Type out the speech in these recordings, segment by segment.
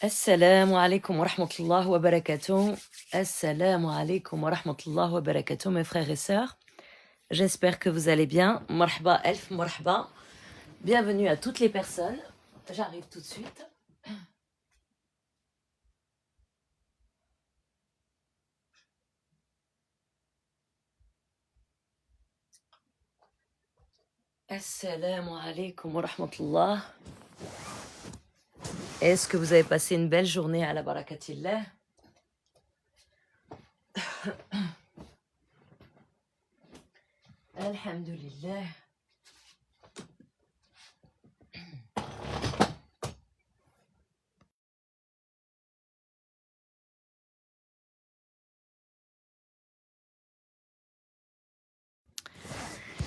Assalamu alaikum wa rahmatullahi wa barakatuh. Assalamu alaikum wa rahmatullahi wa barakatuh, mes frères et sœurs. J'espère que vous allez bien. Marhaba, elf marhaba. Bienvenue à toutes les personnes. J'arrive tout de suite. Assalamu alaikum wa rahmatullah. Est-ce que vous avez passé une belle journée à la barakatillah? Alhamdulillah.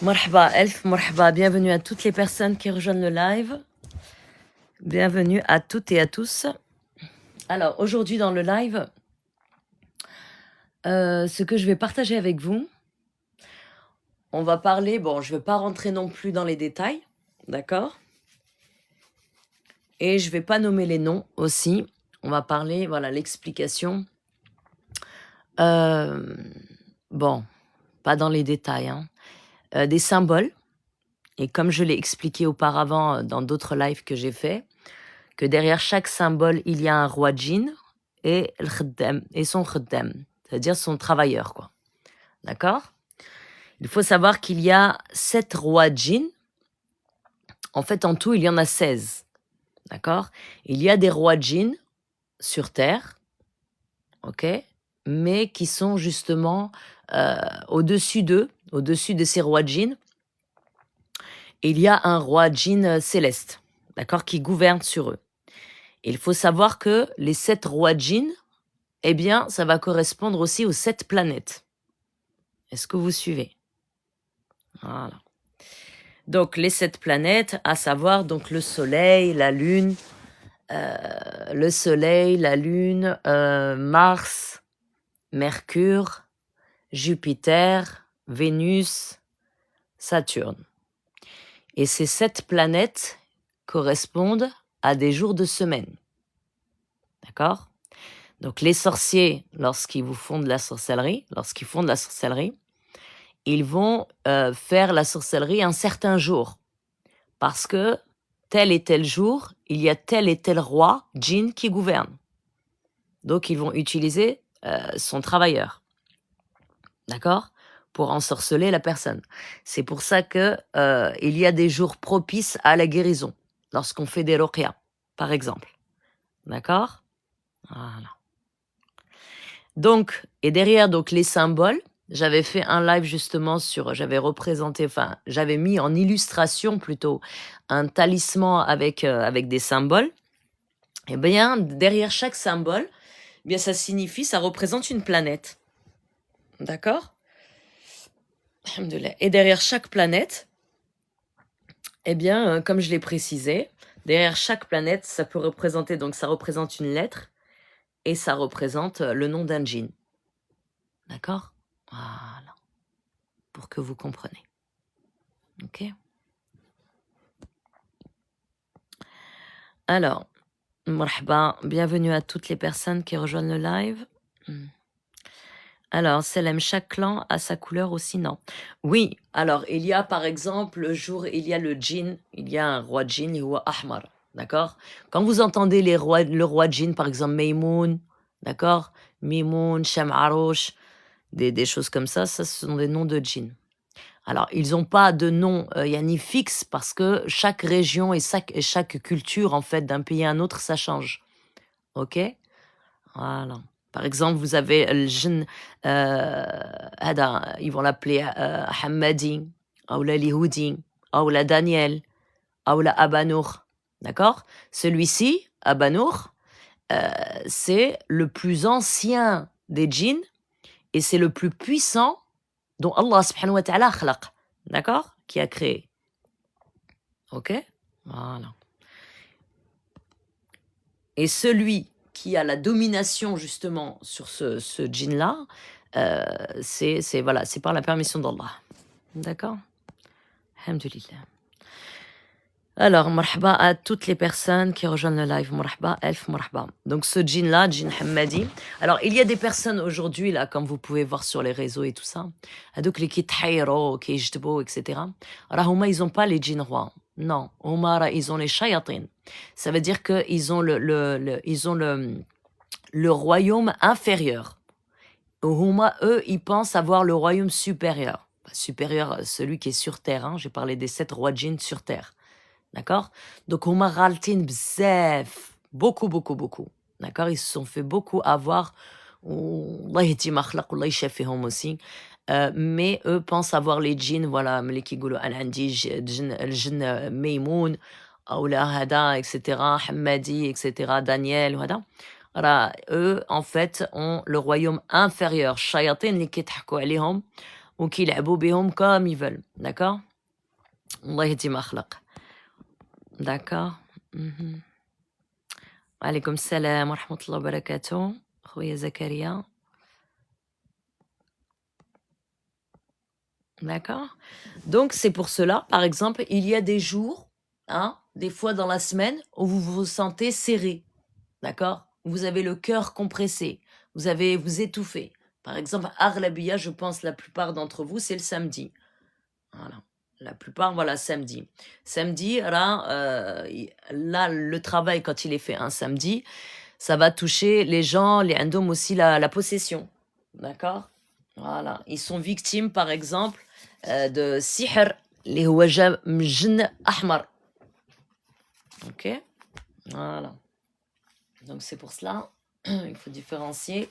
Marhaba, elf marhaba. Bienvenue à toutes les personnes qui rejoignent le live. Bienvenue à toutes et à tous. Alors, aujourd'hui dans le live, ce que je vais partager avec vous, on va parler, bon, je ne vais pas rentrer non plus dans les détails, d'accord? Et je ne vais pas nommer les noms aussi. On va parler, voilà, l'explication. Bon, pas dans les détails, hein. Des symboles. Et comme je l'ai expliqué auparavant dans d'autres lives que j'ai fait, que derrière chaque symbole, il y a un roi djinn et son khaddam, c'est-à-dire son travailleur, quoi. D'accord? Il faut savoir qu'il y a 7 rois djinns. En fait, en tout, il y en a 16. D'accord? Il y a des rois djinns sur Terre, ok? Mais qui sont justement au-dessus d'eux, au-dessus de ces rois djinns. Il y a un roi djinn céleste, d'accord, qui gouverne sur eux. Et il faut savoir que les 7 rois djinns, eh bien, ça va correspondre aussi aux 7 planètes. Est-ce que vous suivez? Voilà. Donc, les 7 planètes, à savoir donc le Soleil, la Lune, Mars, Mercure, Jupiter, Vénus, Saturne. Et ces 7 planètes correspondent à des jours de semaine. D'accord? Donc les sorciers, lorsqu'ils font de la sorcellerie, ils vont faire la sorcellerie un certain jour. Parce que tel et tel jour, il y a tel et tel roi, djinn, qui gouverne. Donc ils vont utiliser son travailleur. D'accord? Pour ensorceler la personne. C'est pour ça que il y a des jours propices à la guérison, lorsqu'on fait des ruqya, par exemple. D'accord? Voilà. Donc, et derrière donc les symboles, j'avais fait un live justement j'avais mis en illustration plutôt un talisman avec des symboles. Et bien, derrière chaque symbole, eh bien ça représente une planète. D'accord? Et derrière chaque planète, eh bien, comme je l'ai précisé, derrière chaque planète, ça représente une lettre et ça représente le nom d'un djinn. D'accord? Voilà. Pour que vous compreniez. Ok? Alors, marhaba, bienvenue à toutes les personnes qui rejoignent le live. Alors, Selem, chaque clan a sa couleur aussi, non? Oui, alors, il y a par exemple, il y a le djinn, il y a un roi djinn, il y a Ahmar, d'accord? Quand vous entendez le roi djinn, par exemple, Maymoun, d'accord? Mimoun, Sham'arouch, des choses comme ça, ce sont des noms de djinn. Alors, ils n'ont pas de nom yani fixe parce que chaque région et chaque culture, en fait, d'un pays à un autre, ça change. Ok? Voilà. Par exemple, vous avez le jinn, ils vont l'appeler Hamadi, ou la Lihoudi, ou la Daniel, ou la Abanour. D'accord? Celui-ci, Abanour, c'est le plus ancien des djinns et c'est le plus puissant dont Allah subhanahu wa ta'ala khalaq. D'accord? Qui a créé. Ok? Voilà. Et celui qui a la domination justement sur ce djinn-là, c'est par la permission d'Allah. D'accord? Alhamdulillah. Alors, marhaba à toutes les personnes qui rejoignent le live. Marhaba, elf marhaba. Donc, ce djinn-là, djinn Hammadi. Alors, il y a des personnes aujourd'hui, là, comme vous pouvez voir sur les réseaux et tout ça, donc les qui thaïro, qui jdbo, etc. Alors, huma, ils n'ont pas les djinns rois. Non, huma, ils ont les shayatin. Ça veut dire qu'ils ont ils ont le royaume inférieur. Huma, eux, ils pensent avoir le royaume supérieur. Supérieur, celui qui est sur terre. Hein. J'ai parlé des 7 rois djinns sur terre. D'accord? Donc, huma غالطين بزاف. Beaucoup, beaucoup, beaucoup. D'accord? Ils se sont fait beaucoup avoir. والله يهدي ما خلق والله يشافيهم aussi. Mais eux pensent avoir les djinns, voilà, ملي كيقولوا أنا عندي الجن ميمون أو لا هذا etc. حمادي etc. Daniel وهذا. راه eux en fait ont le royaume inférieur. الشياطين اللي كيضحكوا عليهم وكيلعبوا بهم comme ils veulent. D'accord? الله يهدي ما خلق. D'accord. Mhm. Alaykoum salam wa rahmatullahi wa barakatuh. Khouya Zakaria. D'accord. Donc, c'est pour cela, par exemple, il y a des jours, hein, des fois dans la semaine, où vous vous sentez serré. D'accord? Vous avez le cœur compressé. Vous étouffez. Par exemple, Aghlabiya, je pense la plupart d'entre vous, c'est le samedi. Voilà. La plupart, voilà, samedi. Samedi, là, le travail, quand il est fait un samedi, ça va toucher les gens, les Indoms aussi, la possession. D'accord? Voilà. Ils sont victimes, par exemple, de sihr, les huwaja mjn ahmar. Ok? Voilà. Donc, c'est pour cela, il faut différencier,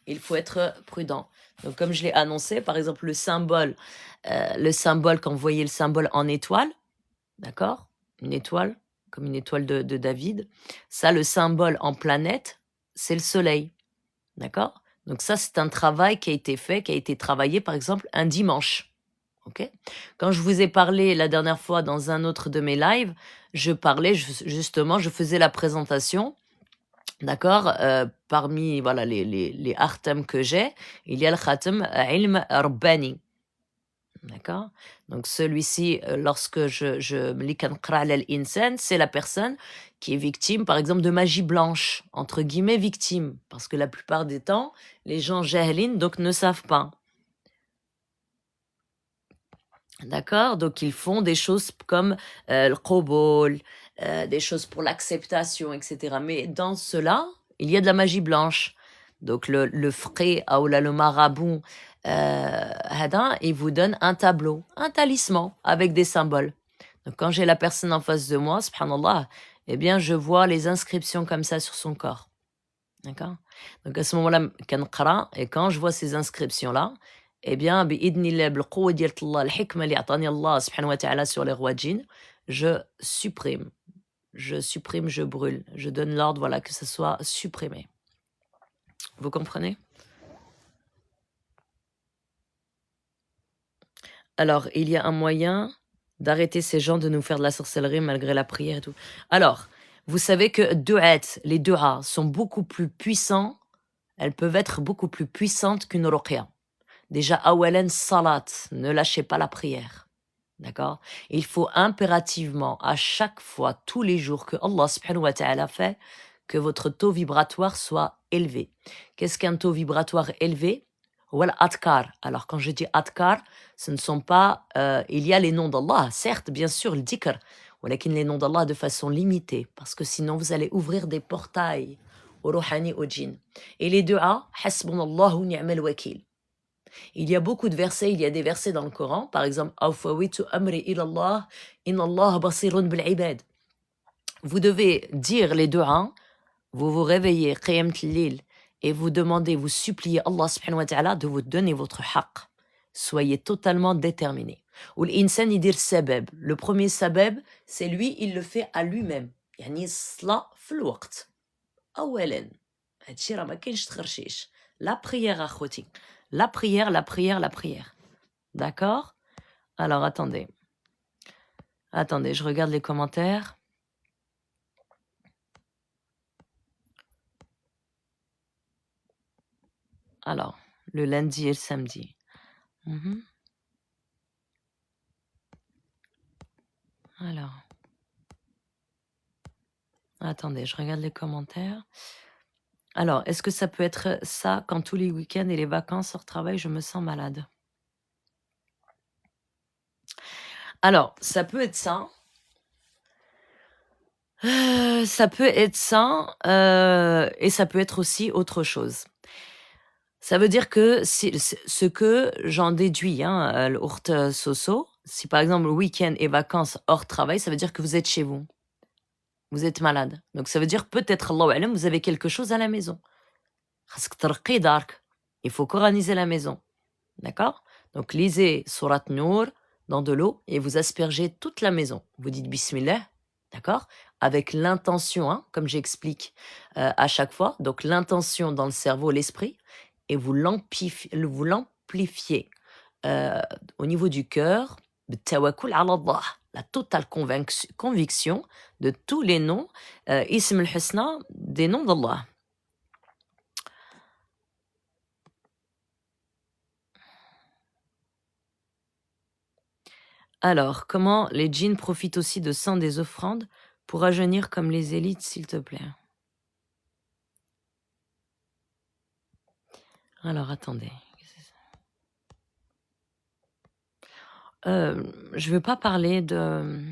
il faut être prudent. Donc, comme je l'ai annoncé, par exemple, le symbole, quand vous voyez le symbole en étoile, d'accord? Une étoile, comme une étoile de David. Ça, le symbole en planète, c'est le soleil. D'accord? Donc ça, c'est un travail qui a été fait, qui a été travaillé, par exemple, un dimanche. OK? Quand je vous ai parlé la dernière fois dans un autre de mes lives, je parlais justement, je faisais la présentation, d'accord? Parmi voilà, les khatam que j'ai, il y a le khatam ilm rabbani. D'accord? Donc celui-ci, lorsque je li kanqra ala al-insan, c'est la personne qui est victime, par exemple, de magie blanche, entre guillemets victime, parce que la plupart des temps, les gens jahlin, donc ne savent pas. D'accord? Donc ils font des choses comme le qobol, des choses pour l'acceptation, etc. Mais dans cela, il y a de la magie blanche. Donc le frais, ou là, le marabout, hada, il vous donne un tableau, un talisman avec des symboles. Donc quand j'ai la personne en face de moi, subhanallah, eh bien je vois les inscriptions comme ça sur son corps. D'accord? Donc à ce moment-là, كنقرا, et quand je vois ces inscriptions-là, eh bien, بإذن الله بالقوة ديال الله الحكمة اللي عطاني الله سبحانه وتعالى sur les rois djinns, je supprime, je brûle, je donne l'ordre, voilà, que ça soit supprimé. Vous comprenez? Alors, il y a un moyen d'arrêter ces gens de nous faire de la sorcellerie malgré la prière et tout. Alors, vous savez que les du'as sont beaucoup plus puissants, elles peuvent être beaucoup plus puissantes qu'une ruqya. Déjà, awalan salat, ne lâchez pas la prière. D'accord? Il faut impérativement, à chaque fois, tous les jours que Allah subhanahu wa ta'ala fait, que votre taux vibratoire soit élevé. Qu'est-ce qu'un taux vibratoire élevé? Wal adkar. Alors, quand je dis adkar, ce ne sont pas. Il y a les noms d'Allah, certes, bien sûr, le dhikr, mais les noms d'Allah de façon limitée, parce que sinon vous allez ouvrir des portails au ruhani, au djinn. Et les deux A, hasbunallahu ni'mal wakil. Il y a beaucoup de versets, il y a des versets dans le Coran, par exemple, Awfawitu amri ilallah, inallah basirun bil ibad. Vous devez dire les deux hein, vous vous réveillez, qiyam lil, et vous demandez, vous suppliez Allah subhanahu wa ta'ala de vous donner votre haqq. Soyez totalement déterminés. Ou l'insan il dit sabab. Le premier sabab, c'est lui, il le fait à lui-même. Yani sla fil waqt. Awalan. هادشي راه ما كاينش تخرشيش. La prière akhouti. La prière, la prière, la prière. D'accord? Alors, attendez. Attendez, je regarde les commentaires. Alors, le lundi et le samedi. Alors. Attendez, je regarde les commentaires. Alors, est-ce que ça peut être ça quand tous les week-ends et les vacances hors travail, je me sens malade? Alors, ça peut être ça. Ça peut être ça, et ça peut être aussi autre chose. Ça veut dire que si ce que j'en déduis, hein, l'ourt soso, si par exemple le week-end et vacances hors travail, ça veut dire que vous êtes chez vous. Vous êtes malade. Donc ça veut dire peut-être, Allahu a'lam, vous avez quelque chose à la maison. خاصك ترقي دارك. Il faut coraniser la maison. D'accord? Donc lisez Surat Nour dans de l'eau et vous aspergez toute la maison. Vous dites Bismillah, d'accord? Avec l'intention, hein, comme j'explique à chaque fois. Donc l'intention dans le cerveau, l'esprit, et vous l'amplifiez au niveau du cœur. بالتوكل على الله. La totale conviction de tous les noms, Ism al-Husna, des noms d'Allah. Alors, comment les djinns profitent aussi de sang des offrandes pour rajeunir comme les élites, s'il te plaît? Alors, attendez. Je veux pas parler de...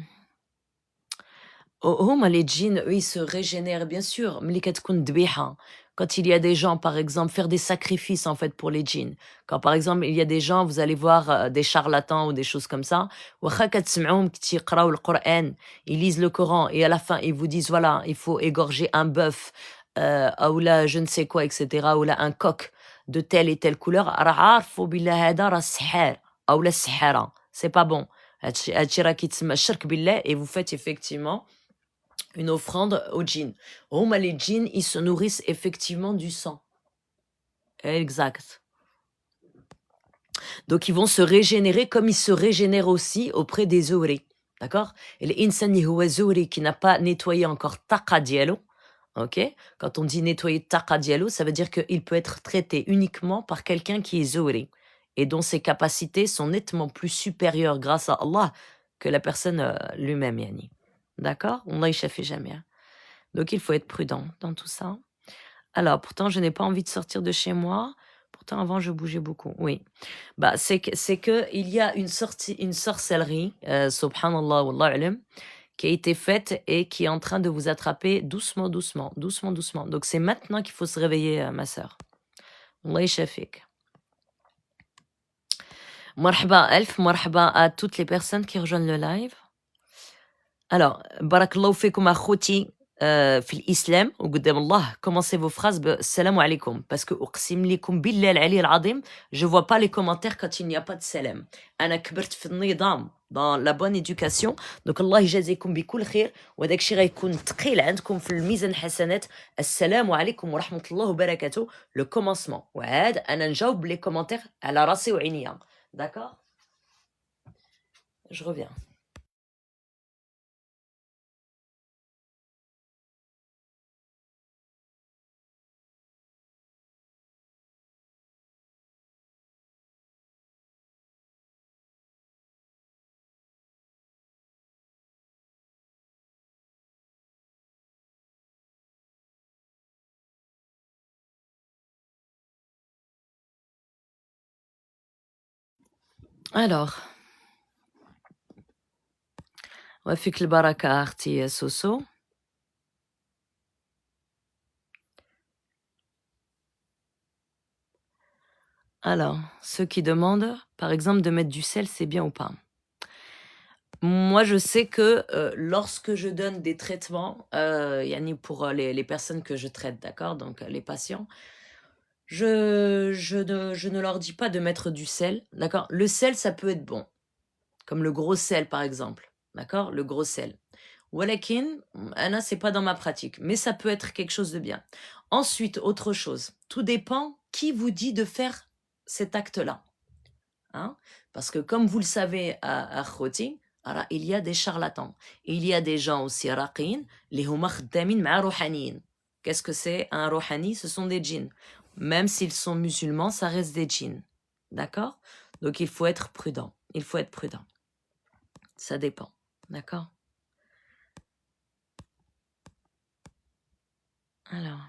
Oh, les djinns, eux, ils se régénèrent, bien sûr. ملي كتكون ذبيحة. Quand il y a des gens, par exemple, faire des sacrifices, en fait, pour les djinns. Quand, par exemple, il y a des gens, vous allez voir des charlatans ou des choses comme ça. واخا كتسمعوهم كيقراو القرآن, ils lisent le Coran, et à la fin, ils vous disent, voilà, il faut égorger un bœuf, ou là, je ne sais quoi, etc., ou là, un coq de telle et telle couleur. راه عارفوا بالله هذا راه السحار, ou la السحارة. C'est pas bon. هادشي راه كيتسمى الشرك بالله, et vous faites effectivement une offrande aux djinns. Les djinns, ils se nourrissent effectivement du sang. Exact. Donc, ils vont se régénérer comme ils se régénèrent aussi auprès des zouri. D'accord? Et l'insani huwa zouri qui n'a pas nettoyé encore taqa dialo. Ok? Quand on dit nettoyer taqa dialo, ça veut dire qu'il peut être traité uniquement par quelqu'un qui est zouri et dont ses capacités sont nettement plus supérieures grâce à Allah que la personne lui-même, yani. D'accord? Allah fait jamais. Donc, il faut être prudent dans tout ça. Alors, pourtant, je n'ai pas envie de sortir de chez moi. Pourtant, avant, je bougeais beaucoup. Oui. Bah, c'est que il y a une sorcellerie, subhanallah, wallah alam, qui a été faite et qui est en train de vous attraper doucement, doucement, doucement, doucement. Donc, c'est maintenant qu'il faut se réveiller, ma sœur. Allah yashafik. Marhaba, Elf, marhaba à toutes les personnes qui rejoignent le live. Alors, barakallahu fikum akhouti. في الإسلام وقدام الله, commencez vos phrases salam alaikum, parce que أقسم لكم بالله العلي العظيم, je vois pas les commentaires quand il n'y a pas de salam. أنا كبرت في النظام dans la bonne éducation, donc الله يجازيكم بكل خير, وهذاك الشيء غيكون ثقيل عندكم في الميزان الحسنات. السلام عليكم ورحمة الله وبركاته, le commencement. وعاد أنا نجاوب les commentaires على راسي وعينيا. D'accord? Je reviens. Alors, وفيك البركة أختي سوسو. Alors, ceux qui demandent, par exemple, de mettre du sel, c'est bien ou pas? Moi, je sais que lorsque je donne des traitements, yani pour les personnes que je traite, d'accord? Donc, les patients, je ne leur dis pas de mettre du sel, d'accord? Le sel, ça peut être bon, comme le gros sel, par exemple, d'accord? Le gros sel. Walakin, Anna, c'est pas dans ma pratique, mais ça peut être quelque chose de bien. Ensuite, autre chose, tout dépend qui vous dit de faire cet acte-là. Hein? Parce que comme vous le savez à Khoti, alors, il y a des charlatans. Il y a des gens aussi raqin, les huma khdamin ma'a rouhaniyin. Qu'est-ce que c'est un rouhani? Ce sont des djinns. Même s'ils sont musulmans, ça reste des djinns. D'accord? Donc il faut être prudent. Il faut être prudent. Ça dépend. D'accord? Alors.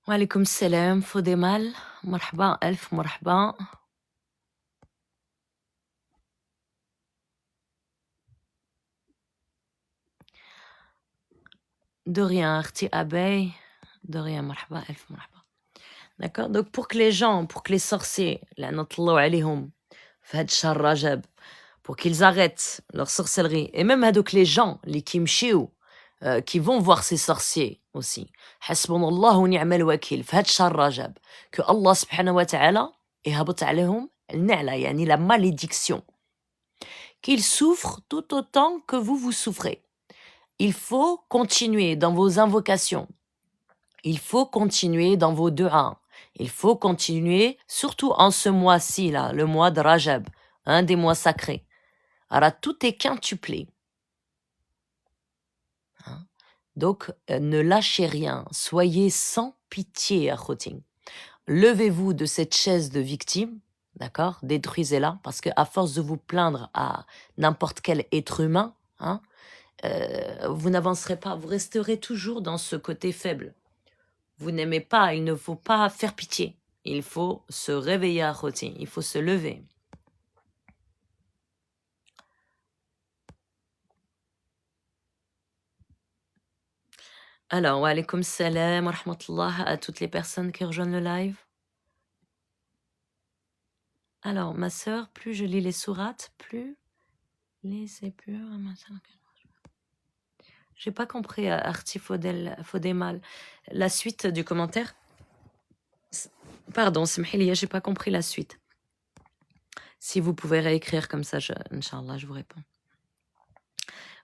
Wa alaykoum salam, Fodémal. Marhaba, Elf, marhaba. De rien, Arti Abeille. De rien, marhaba, Elf, marhaba. D'accord. Donc, pour que les gens, pour que les sorciers, la'natullahu alayhum, fahad shahr Rajab, pour qu'ils arrêtent leur sorcellerie, et même hadouk les gens, les kimchiou, qui vont voir ces sorciers aussi. Hasbunallah wa ni'mal wakil, fahad shahr Rajab, que Allah subhanahu wa ta'ala, يهبط عليهم النعلة, يعني la malédiction. Qu'ils souffrent tout autant que vous souffrez. Il faut continuer dans vos invocations. Il faut continuer dans vos du'as. Il faut continuer, surtout en ce mois-ci, là, le mois de Rajab, un des mois sacrés. Alors, tout est quintuplé. Hein? Donc, ne lâchez rien. Soyez sans pitié, Akhotin. Levez-vous de cette chaise de victime, d'accord? Détruisez-la, parce qu'à force de vous plaindre à n'importe quel être humain, hein, vous n'avancerez pas, vous resterez toujours dans ce côté faible. Vous n'aimez pas, il ne faut pas faire pitié. Il faut se réveiller à Khoti, il faut se lever. Alors, wa alaykoum salam wa rahmatullah à toutes les personnes qui rejoignent le live. Alors, ma sœur, plus je lis les sourates, plus les épures... J'ai pas compris, Arti Fodémal. La suite du commentaire. Pardon, Simhilia, j'ai pas compris la suite. Si vous pouvez réécrire comme ça, Inch'Allah, je vous réponds.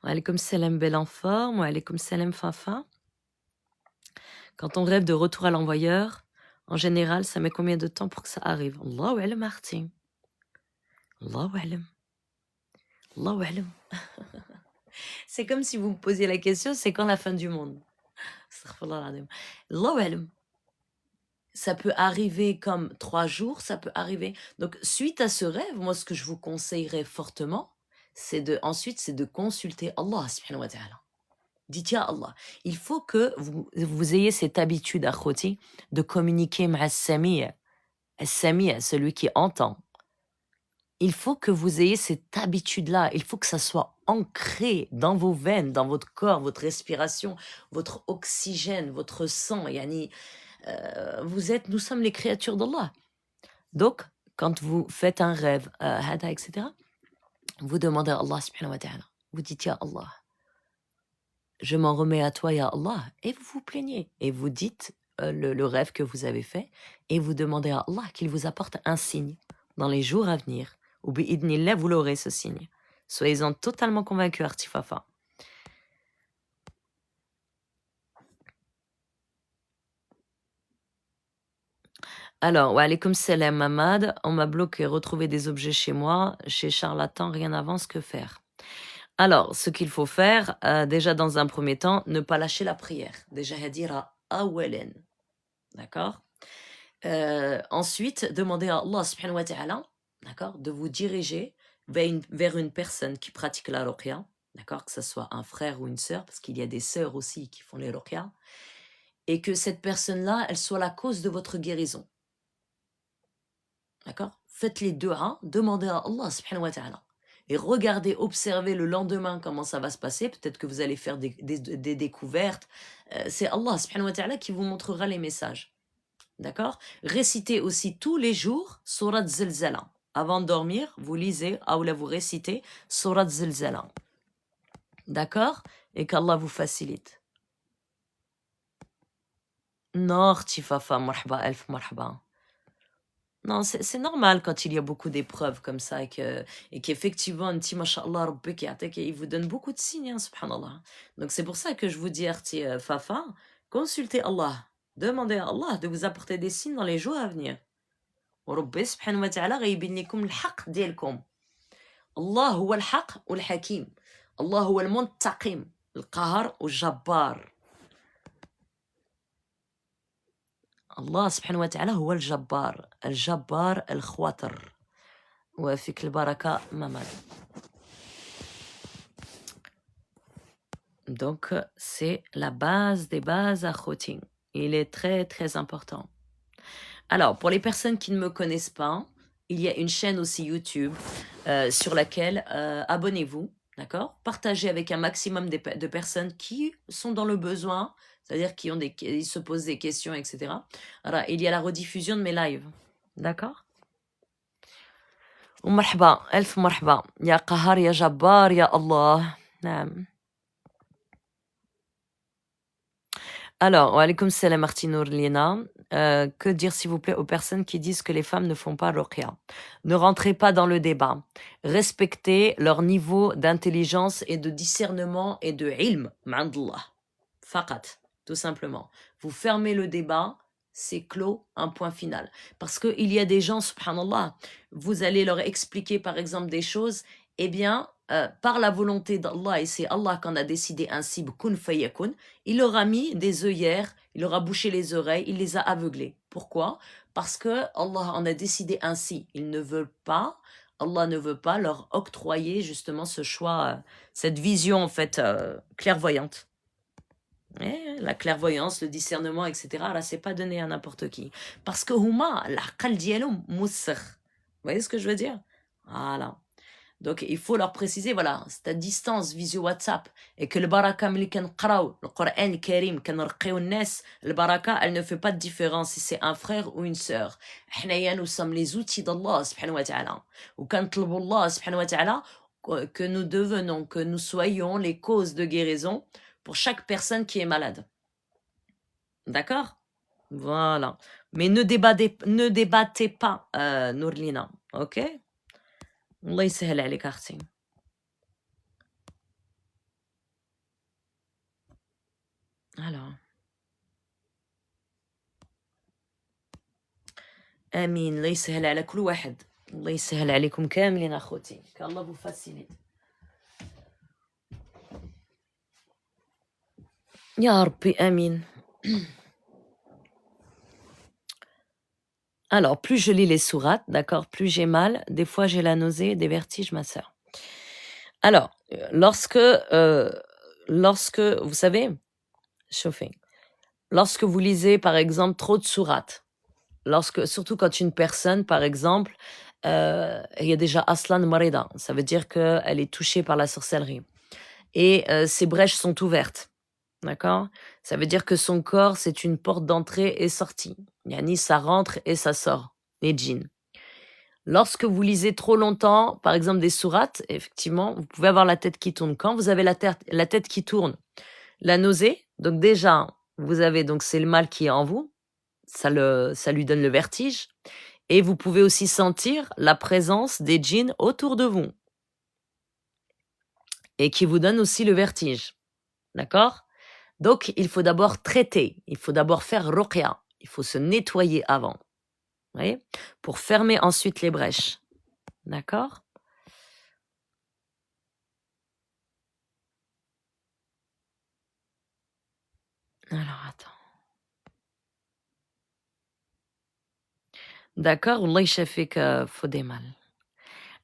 Wa alaykoum salam, belle en forme. Wa alaykoum salam, Fafa. Quand on rêve de retour à l'envoyeur, en général, ça met combien de temps pour que ça arrive? Allahu alam, Arti. Allahu alam. Allahu alam. C'est comme si vous me posiez la question, c'est quand la fin du monde? Allahu alam. Ça peut arriver comme 3 jours, ça peut arriver. Donc, suite à ce rêve, moi, ce que je vous conseillerais fortement, c'est de consulter Allah subhanahu wa ta'ala. Dites ya Allah. Il faut que vous ayez cette habitude, akhoti, de communiquer avec Sami', celui qui entend. Il faut que vous ayez cette habitude-là. Il faut que ça soit ancré dans vos veines, dans votre corps, votre respiration, votre oxygène, votre sang. Yani, nous sommes les créatures d'Allah. Donc, quand vous faites un rêve, etc., vous demandez à Allah subhanahu wa ta'ala. Vous dites, ya Allah, je m'en remets à toi, ya Allah. Et vous vous plaignez. Et vous dites le rêve que vous avez fait. Et vous demandez à Allah qu'il vous apporte un signe dans les jours à venir. Ou bi'idnillah, vous l'aurez ce signe. Soyez-en totalement convaincus, Artifafa. Alors, wa alaykoum salam, Mamad. On m'a bloqué, retrouvé des objets chez moi. Chez Charlatan, rien n'avance, que faire? Alors, ce qu'il faut faire, déjà dans un premier temps, ne pas lâcher la prière. Déjà, hadira awelen. D'accord? Ensuite, demander à Allah subhanahu wa ta'ala, d'accord, de vous diriger vers une personne qui pratique la ruqya, d'accord, que ce soit un frère ou une sœur, parce qu'il y a des sœurs aussi qui font les ruqya, et que cette personne-là, elle soit la cause de votre guérison. D'accord? Faites les deux, hein, demandez à Allah subhanahu wa ta'ala. Et regardez, observez le lendemain comment ça va se passer. Peut-être que vous allez faire des découvertes. C'est Allah subhanahu wa ta'ala qui vous montrera les messages. D'accord? Récitez aussi tous les jours Surat Zilzala. Avant de dormir, vous lisez, ou là vous récitez Surat Zilzala. D'accord? Et qu'Allah vous facilite. Non, Tifafa, marhaba, elf marhaba. Non, c'est normal quand il y a beaucoup d'épreuves comme ça et qu'effectivement, un petit mashallah, Rabbi qui attaque, il vous donne beaucoup de signes, hein, subhanallah. Donc c'est pour ça que je vous dis, Arti Fafa, consultez Allah. Demandez à Allah de vous apporter des signes dans les jours à venir. وربي سبحانه وتعالى غيبين لكم الحق ديالكم. الله هو الحق والحكيم، الله هو المنتقم القهر والجبار. الله سبحانه وتعالى هو الجبار، الجبار الخواطر. وفيك البركة ماما. Donc, c'est la base des bases à Khoting. Il est très, très important. Alors, pour les personnes qui ne me connaissent pas, il y a une chaîne aussi YouTube sur laquelle abonnez-vous, d'accord? Partagez avec un maximum de personnes qui sont dans le besoin, c'est-à-dire qui se posent des questions, etc. Alors, il y a la rediffusion de mes lives, d'accord? ومرحبا ألف مرحبا يا قهار يا جبار يا الله. نعم. Alors, wa alaykoum salam Martinour Liena. Que dire s'il vous plaît aux personnes qui disent que les femmes ne font pas ruqya? Ne rentrez pas dans le débat. Respectez leur niveau d'intelligence et de discernement et de ilm, ma'andallah. Faqat, tout simplement. Vous fermez le débat, c'est clos, un point final. Parce qu'il y a des gens, subhanallah, vous allez leur expliquer par exemple des choses, eh bien, par la volonté d'Allah, et c'est Allah qui en a décidé ainsi, kun fayakun, il leur a mis des œillères, il leur a bouché les oreilles, il les a aveuglés. Pourquoi? Parce que Allah en a décidé ainsi. Il ne veut pas, Allah ne veut pas leur octroyer justement ce choix, cette vision en fait clairvoyante. La clairvoyance, le discernement, etc. Là, c'est pas donné à n'importe qui. Parce que huma, l'aqal dialoum moussr. Vous voyez ce que je veux dire? Voilà. Donc, il faut leur préciser, voilà, c'est à distance, visio WhatsApp, et que le baraka, le Coran Karim, le baraka, elle ne fait pas de différence si c'est un frère ou une sœur. Nous sommes les outils d'Allah, subhanahu wa ta'ala. Ou quand Allah, subhanahu wa ta'ala, que nous devenons, que nous soyons les causes de guérison pour chaque personne qui est malade. D'accord? Voilà. Mais ne débattez pas, Nourlina, ok? الله يسهل عليك أختي. Alors. آمين. الله يسهل على كل واحد. الله يسهل عليكم كاملين أخوتي. كالله vous facilite. يا ربي آمين. Alors, plus je lis les sourates, d'accord, plus j'ai mal. Des fois, j'ai la nausée, des vertiges, ma sœur. Alors, lorsque vous savez, chauffez. Lorsque vous lisez, par exemple, trop de sourates, surtout quand une personne, par exemple, il y a déjà Aslan Marida, ça veut dire qu'elle est touchée par la sorcellerie. Et ses brèches sont ouvertes, d'accord? Ça veut dire que son corps, c'est une porte d'entrée et sortie. Yani, ça rentre et ça sort, les djinns. Lorsque vous lisez trop longtemps, par exemple des sourates, effectivement, vous pouvez avoir la tête qui tourne. Quand vous avez la tête qui tourne, la nausée, donc déjà, vous avez, donc c'est le mal qui est en vous, ça lui donne le vertige, et vous pouvez aussi sentir la présence des djinns autour de vous, et qui vous donne aussi le vertige, d'accord? Donc, il faut d'abord traiter, il faut d'abord faire ruqya, il faut se nettoyer avant, vous voyez, pour fermer ensuite les brèches, d'accord? Alors, attends. D'accord, Allah yashafik Fodémal.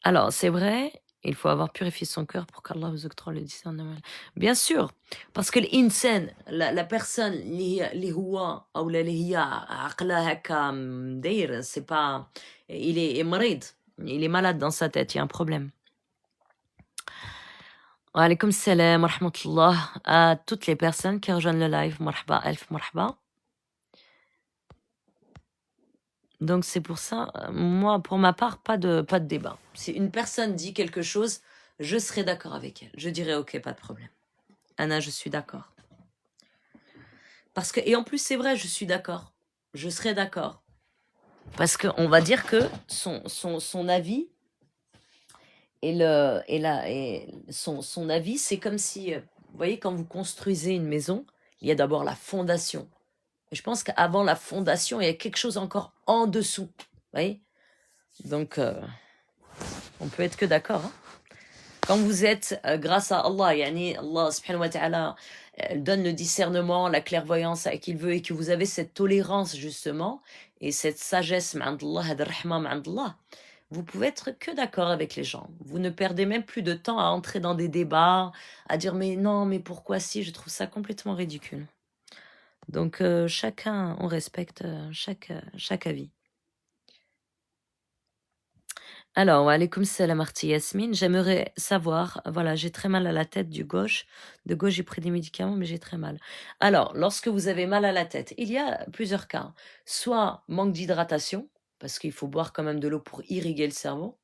Alors, c'est vrai, il faut avoir purifié son cœur pour qu'Allah vous octroie le discernement. Bien sûr, parce que l'insan, la personne, li huwa, ou la li hiya, aqla haka mdair, c'est pas, il est marid, il est malade dans sa tête, il y a un problème. Wa alaykoum salam wa rahmatullah à toutes les personnes qui rejoignent le live. Marhaba, alf marhaba. Donc c'est pour ça, moi, pour ma part, pas de débat. Si une personne dit quelque chose, je serai d'accord avec elle. Je dirai ok, pas de problème. Anna, je suis d'accord. Parce que, et en plus, c'est vrai, je suis d'accord. Je serai d'accord. Parce qu'on va dire que son avis son avis, c'est comme si, vous voyez, quand vous construisez une maison, il y a d'abord la fondation. Et je pense qu'avant la fondation, il y a quelque chose encore en dessous. Vous voyez? Donc, on peut être que d'accord. Hein. Quand vous êtes, grâce à Allah, yani Allah subhanahu wa ta'ala donne le discernement, la clairvoyance à qui il veut et que vous avez cette tolérance justement et cette sagesse, ma'andallah, hada rahma ma'andallah, vous pouvez être que d'accord avec les gens. Vous ne perdez même plus de temps à entrer dans des débats, à dire mais non, mais pourquoi si, je trouve ça complètement ridicule. Donc chacun, on respecte chaque avis. Alors, wa alaykoum salam Arti Yasmine. J'aimerais savoir, voilà, j'ai très mal à la tête du gauche. De gauche, j'ai pris des médicaments, mais j'ai très mal. Alors, lorsque vous avez mal à la tête, il y a plusieurs cas. Soit manque d'hydratation, parce qu'il faut boire quand même de l'eau pour irriguer le cerveau.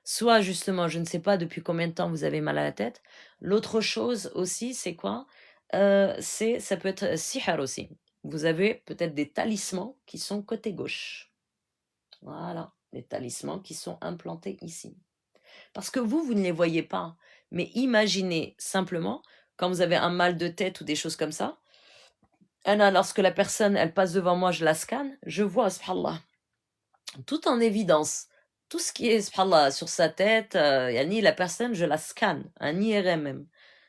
Soit justement, je ne sais pas depuis combien de temps vous avez mal à la tête. L'autre chose aussi, c'est quoi? Ça peut être sihar aussi. Vous avez peut-être des talismans qui sont côté gauche. Voilà, les talismans qui sont implantés ici. Parce que vous ne les voyez pas. Mais imaginez simplement, quand vous avez un mal de tête ou des choses comme ça, lorsque la personne, elle passe devant moi, je la scanne, je vois, subhanallah, tout en évidence. Tout ce qui est, subhanallah, sur sa tête, yani la personne, je la scanne, un IRM même.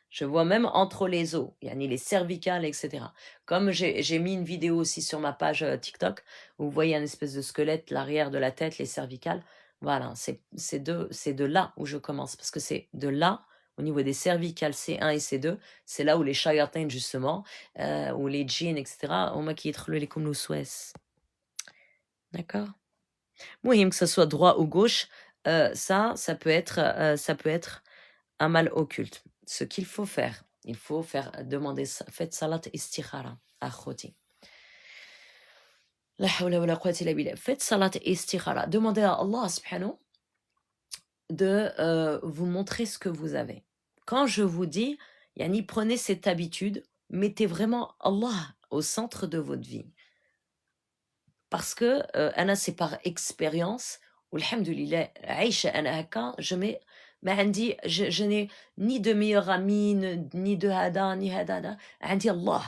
Je vois même entre les os, yani les cervicales, etc. Comme j'ai mis une vidéo aussi sur ma page TikTok, où vous voyez un espèce de squelette, l'arrière de la tête, les cervicales. Voilà, c'est de là où je commence, parce que c'est de là, au niveau des cervicales C1 et C2, c'est là où les shayatin, justement, ou les djinns, etc., on m'a qui est les comme nous souhaite. D'accord? Moyen que ce soit droit ou gauche, ça peut être un mal occulte. Ce qu'il faut faire, il faut demander, faites salat istikhara, akhoti. La hawla wa la quwwata illa billah. Faites salat istikhara. Demandez à Allah subhanahu de vous montrer ce que vous avez. Quand je vous dis, yani, prenez cette habitude, mettez vraiment Allah au centre de votre vie. Parce que Anna, c'est par expérience. Alhamdulillah, Aïcha, Anna Haka, je n'ai ni de meilleur ami, ni de hada, ni hadada. Andi Allah,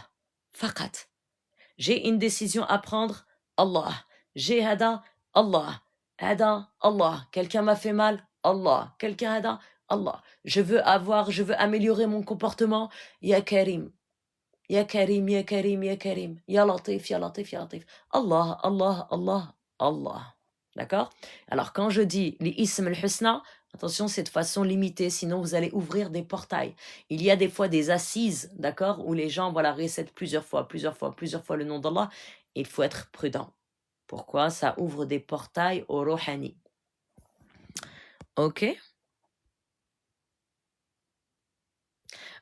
faqat. J'ai une décision à prendre, Allah. J'ai hada, Allah. Hada, Allah. Quelqu'un m'a fait mal, Allah. Quelqu'un hada, Allah. Je veux améliorer mon comportement, Ya Karim. Ya Karim, Ya Karim, Ya Karim. Ya Latif, Ya Latif, Ya Latif. Allah, Allah, Allah, Allah. D'accord? Alors, quand je dis les ism al-husna, attention, c'est de façon limitée, sinon vous allez ouvrir des portails. Il y a des fois des assises, d'accord, où les gens, voilà, récètent plusieurs fois le nom d'Allah. Il faut être prudent. Pourquoi? Ça ouvre des portails au rohani. Ok?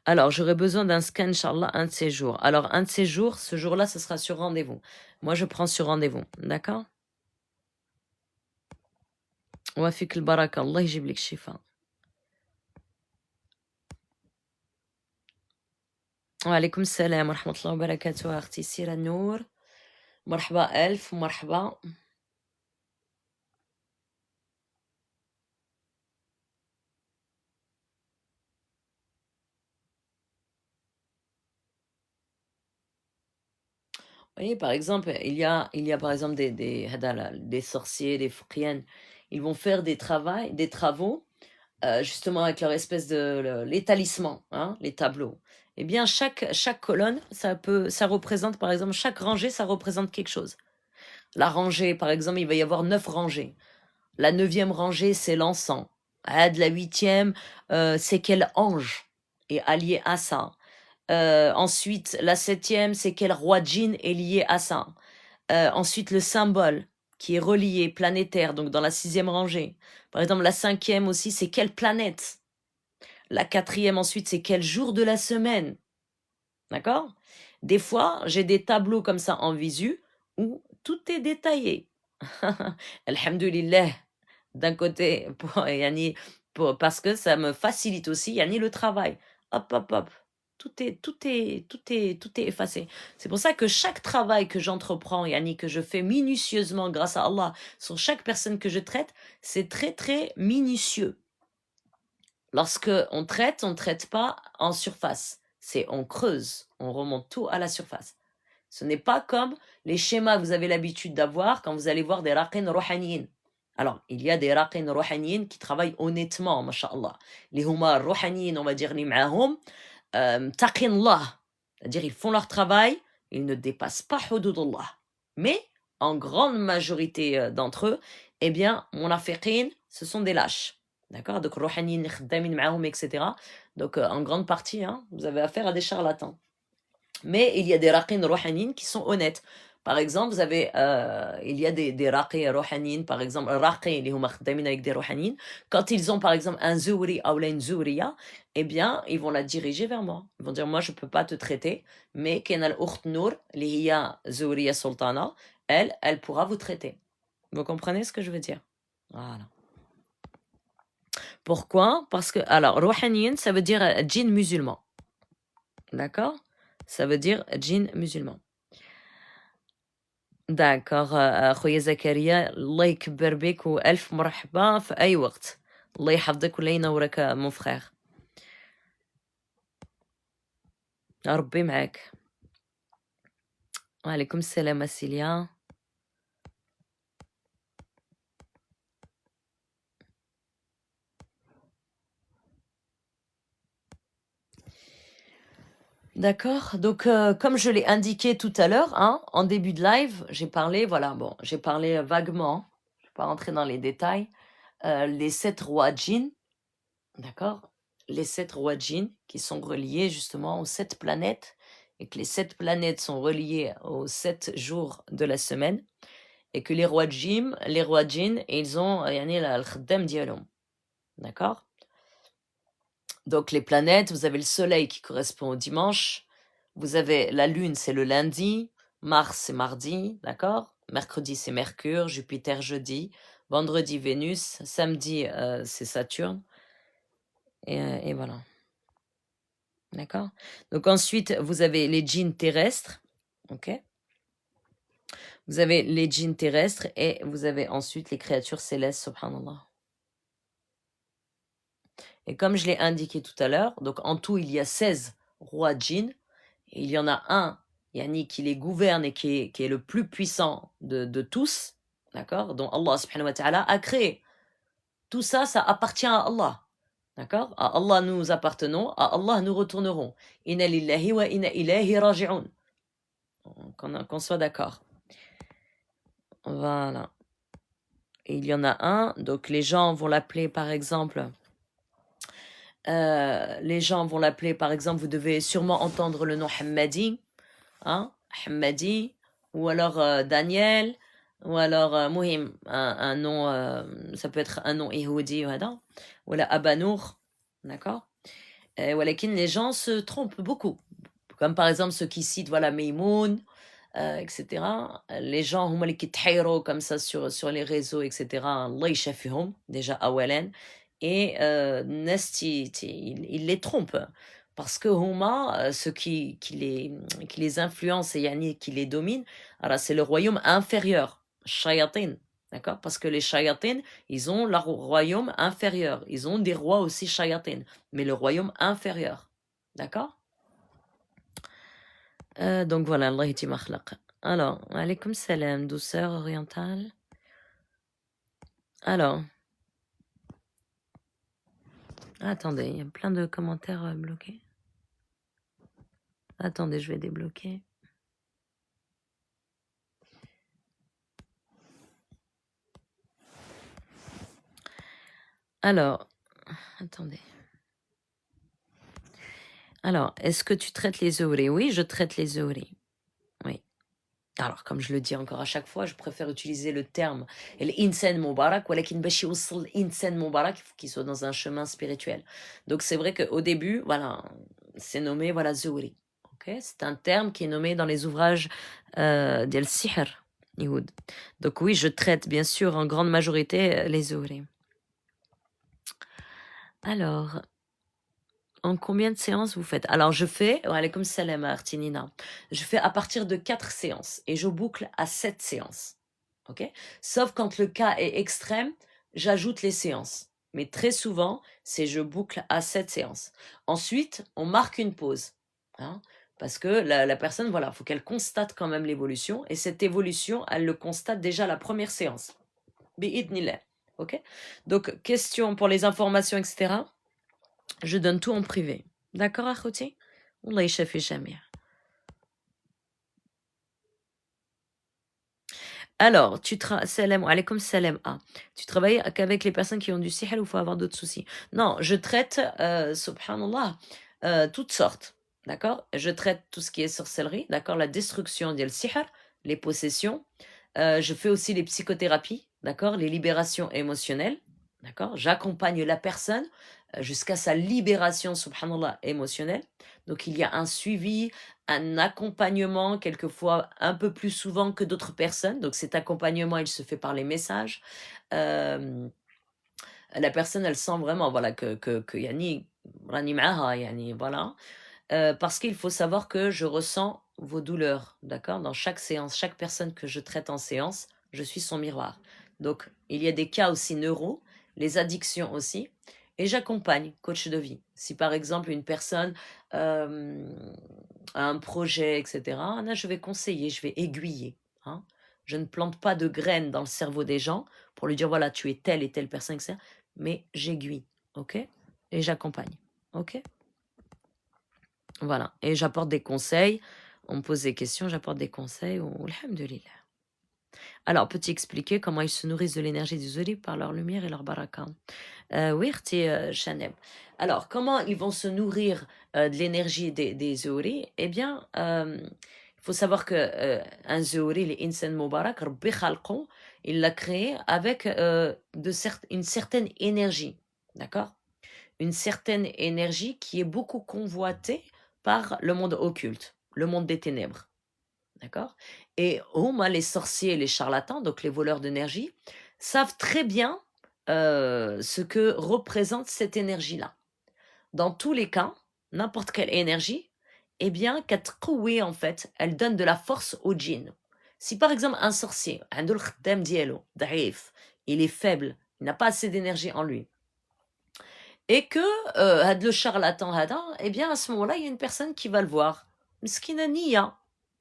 Alors, j'aurais besoin d'un scan, Inch'Allah, un de ces jours. Alors, un de ces jours, ce jour-là, ce sera sur rendez-vous. Moi, je prends sur rendez-vous. D'accord? وفيك البركة الله يجيب لك الشفاء. وعليكم السلام ورحمة الله وبركاته أختي سيرة النور. مرحبا ألف مرحبا. Vous voyez, par exemple, il y a par exemple des sorciers, des fouqiennes. Ils vont faire des travaux, justement avec leur espèce les talismans, hein, les tableaux. Eh bien, chaque colonne, ça représente, par exemple, chaque rangée, ça représente quelque chose. La rangée, par exemple, il va y avoir 9 rangées. La 9e rangée, c'est l'encens. De la 8e, c'est quel ange est allié à ça. Ensuite, la 7e, c'est quel roi djinn est lié à ça. Ensuite, le symbole qui est relié, planétaire, donc dans la 6e rangée. Par exemple, la 5e aussi, c'est quelle planète. La 4e ensuite, c'est quel jour de la semaine. D'accord? Des fois, j'ai des tableaux comme ça en visu où tout est détaillé. Alhamdulillah, d'un côté, parce que ça me facilite aussi, yani le travail. Hop, hop, hop. Tout est effacé. C'est pour ça que chaque travail que j'entreprends, yani que je fais minutieusement grâce à Allah sur chaque personne que je traite, c'est très, très minutieux. Lorsque on traite pas en surface. C'est on creuse, on remonte tout à la surface. Ce n'est pas comme les schémas que vous avez l'habitude d'avoir quand vous allez voir des raqin rohaniyin. Alors, il y a des raqin rouhaniyin qui travaillent honnêtement, masha'Allah. Les huma rouhaniyin, on va dire, les ma'ahum, taqin Allah. C'est-à-dire, ils font leur travail, ils ne dépassent pas hududullah. Mais, en grande majorité d'entre eux, eh bien, munafiqin, ce sont des lâches. D'accord? Donc, rouhaniyin, khdamin ma'ahum, etc. Donc, en grande partie, hein, vous avez affaire à des charlatans. Mais il y a des raqin rouhaniyin qui sont honnêtes. Par exemple, il y a des raqi rouhaniyin, par exemple, raqi, les huma khdamin avec des rouhaniyin. Quand ils ont, par exemple, un zouri ou une zouriya, eh bien, ils vont la diriger vers moi. Ils vont dire, moi, je ne peux pas te traiter, mais Ken al-Ukht Nour, li hiya zouriya sultana, elle pourra vous traiter. Vous comprenez ce que je veux dire? Voilà. Pourquoi? Parce que, alors, rouhaniyin, ça veut dire djinn musulman. D'accord? Ça veut dire djinn musulman. D'accord, خويا زكريا الله يكبر بك وألف مرحبا في أي وقت. الله يحفظك ولا ينورك mon frère. ربي معاك. وعليكم السلام سيليا. D'accord, donc comme je l'ai indiqué tout à l'heure, hein, en début de live, j'ai parlé, voilà, bon, j'ai parlé vaguement, je ne vais pas rentrer dans les détails, les 7 rois djinns, d'accord? Les 7 rois djinns qui sont reliés justement aux 7 planètes et que les 7 planètes sont reliées aux 7 jours de la semaine et que les rois djinns, ils ont yani al-khaddam dialoum, d'accord? Donc les planètes, vous avez le soleil qui correspond au dimanche, vous avez la lune, c'est le lundi, Mars, c'est mardi, d'accord? Mercredi, c'est Mercure, Jupiter, jeudi, vendredi, Vénus, samedi, c'est Saturne, et voilà. D'accord? Donc ensuite, vous avez les djinns terrestres, ok? Vous avez les djinns terrestres et vous avez ensuite les créatures célestes, subhanallah. Et comme je l'ai indiqué tout à l'heure, donc en tout, il y a 16 rois djinns, et il y en a un, yani, qui les gouverne et qui est le plus puissant de tous, d'accord? Dont Allah subhanahu wa ta'ala a créé. Tout ça, ça appartient à Allah. D'accord? À Allah nous appartenons, à Allah nous retournerons. Inna lillahi wa inna ilayhi raji'un. Qu'on soit d'accord. Voilà. Et il y en a un, donc les gens vont l'appeler par exemple, vous devez sûrement entendre le nom Hammadi, hein? Hammadi, ou alors Daniel, ou alors Muhim, un nom, ça peut être un nom Yehudi, ou là Abanour, d'accord? Walakin les gens se trompent beaucoup. Comme par exemple ceux qui citent, voilà, Maïmoun, etc. Les gens huma li kitahiro comme ça sur les réseaux, etc. Allah yashafihum, déjà awalen. Et Nesti, il les trompe. Parce que huma, ceux qui les influencent et yani, qui les dominent, alors c'est le royaume inférieur, shayatin. D'accord? Parce que les shayatin, ils ont leur royaume inférieur. Ils ont des rois aussi shayatin, mais le royaume inférieur. D'accord? Donc voilà, Allah yati makhlaq. Alors, alaykoum salam, douceur orientale. Alors, attendez, il y a plein de commentaires bloqués. Attendez, je vais débloquer. Alors, attendez. Alors, est-ce que tu traites les zouri? Oui, je traite les zouri. Oui. Alors, comme je le dis encore à chaque fois, je préfère utiliser le terme l'insan mubarak, walakin bashi wussal l'insan mubarak, il faut qu'il soit dans un chemin spirituel. Donc, c'est vrai qu'au début, voilà, c'est nommé, voilà, zouri. Okay? C'est un terme qui est nommé dans les ouvrages d'El Sihr, Yehoud. Donc oui, je traite bien sûr en grande majorité les zouri. Alors, en combien de séances vous faites? Alors, je fais, wa alaykoum salam Artinina, je fais à partir de 4 séances et je boucle à 7 séances. Ok? Sauf quand le cas est extrême, j'ajoute les séances. Mais très souvent, c'est je boucle à 7 séances. Ensuite, on marque une pause. Hein, parce que la personne, voilà, faut qu'elle constate quand même l'évolution. Et cette évolution, elle le constate déjà à la première séance. Bi'idnillah. ok? Donc, question pour les informations, etc. Je donne tout en privé. D'accord, Akhouti? Allah يشافي الجميع. Alors, salam alaykoum salam. Ah, tu travailles qu'avec les personnes qui ont du sihr ou faut avoir d'autres soucis? Non, je traite, subhanallah, toutes sortes. D'accord? Je traite tout ce qui est sorcellerie, d'accord? La destruction du sihr, les possessions. Je fais aussi les psychothérapies, d'accord? Les libérations émotionnelles, d'accord? J'accompagne la personne jusqu'à sa libération, subhanallah, émotionnelle. Donc, il y a un suivi, un accompagnement, quelquefois un peu plus souvent que d'autres personnes. Donc cet accompagnement, il se fait par les messages. La personne, elle sent vraiment voilà, que yani, rani maaha, yani, voilà. Parce qu'il faut savoir que je ressens vos douleurs, d'accord? Dans chaque séance, chaque personne que je traite en séance, je suis son miroir. Donc, il y a des cas aussi neuro, les addictions aussi, et j'accompagne, coach de vie. Si par exemple une personne euh, a un projet, etc., là, je vais conseiller, je vais aiguiller, hein. Je ne plante pas de graines dans le cerveau des gens pour lui dire voilà, tu es telle et telle personne, etc., mais j'aiguille, ok? Et j'accompagne, ok? Voilà, et j'apporte des conseils. On me pose des questions, j'apporte des conseils. Alhamdulillah. Alors, peux-tu expliquer comment ils se nourrissent de l'énergie du zori par leur lumière et leur baraka? Oui, Khti, Shanem. Alors, comment ils vont se nourrir de l'énergie des zori? Eh bien, il faut savoir que un zori, les insan mubarak, Rabbi khalqo, il l'a créé avec une certaine énergie. D'accord? Une certaine énergie qui est beaucoup convoitée par le monde occulte, le monde des ténèbres. D'accord? Et les sorciers et les charlatans, donc les voleurs d'énergie, savent très bien ce que représente cette énergie-là. Dans tous les cas, n'importe quelle énergie, eh bien, oui, en fait, elle donne de la force au djinn. Si par exemple un sorcier, عنده الخدام ديالو ضعيف, il est faible, il n'a pas assez d'énergie en lui, et que had le charlatan hada, eh bien à ce moment-là, il y a une personne qui va le voir. Mskina niya.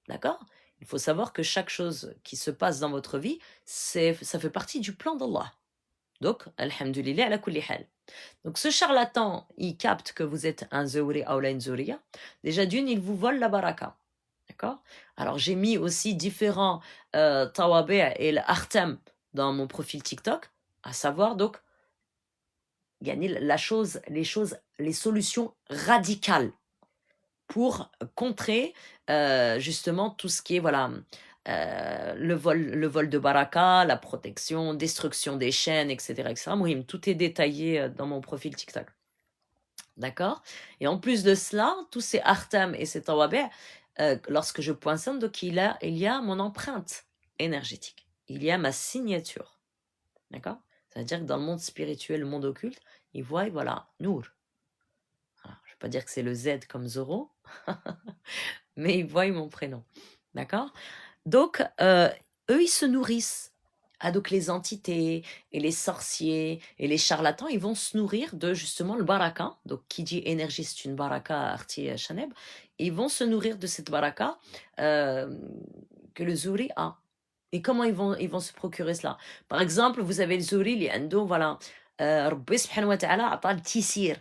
D'accord? Il faut savoir que chaque chose qui se passe dans votre vie, ça fait partie du plan d'Allah. Donc, alhamdulillah ala kulli hal. Donc ce charlatan, il capte que vous êtes un zouri ou une zouriya. Déjà d'une, il vous vole la baraka. D'accord? Alors j'ai mis aussi différents tawabi' et l'artam dans mon profil TikTok, à savoir donc gagner les solutions radicales pour contrer justement tout ce qui est voilà le vol de baraka, la protection, destruction des chaînes, etc., etc. Mohim, tout est détaillé dans mon profil TikTok. D'accord? Et en plus de cela, tous ces artam et ces tawabi', lorsque je poinçonne, donc il y a mon empreinte énergétique. Il y a ma signature. D'accord? C'est-à-dire que dans le monde spirituel, le monde occulte, ils voient, voilà, Nour. Voilà, je ne vais pas dire que c'est le Z comme Zoro, mais ils voient mon prénom. D'accord? Donc, eux, ils se nourrissent. Ah, donc les entités et les sorciers et les charlatans, ils vont se nourrir de justement le baraka. Donc, qui dit énergie, c'est une baraka, Arti Shaneb. Ils vont se nourrir de cette baraka que le Zouri a. Et comment ils vont se procurer cela? Par exemple, vous avez le Zouri, les Endo, voilà. Rabbi subhanahu wa ta'ala a le tissir.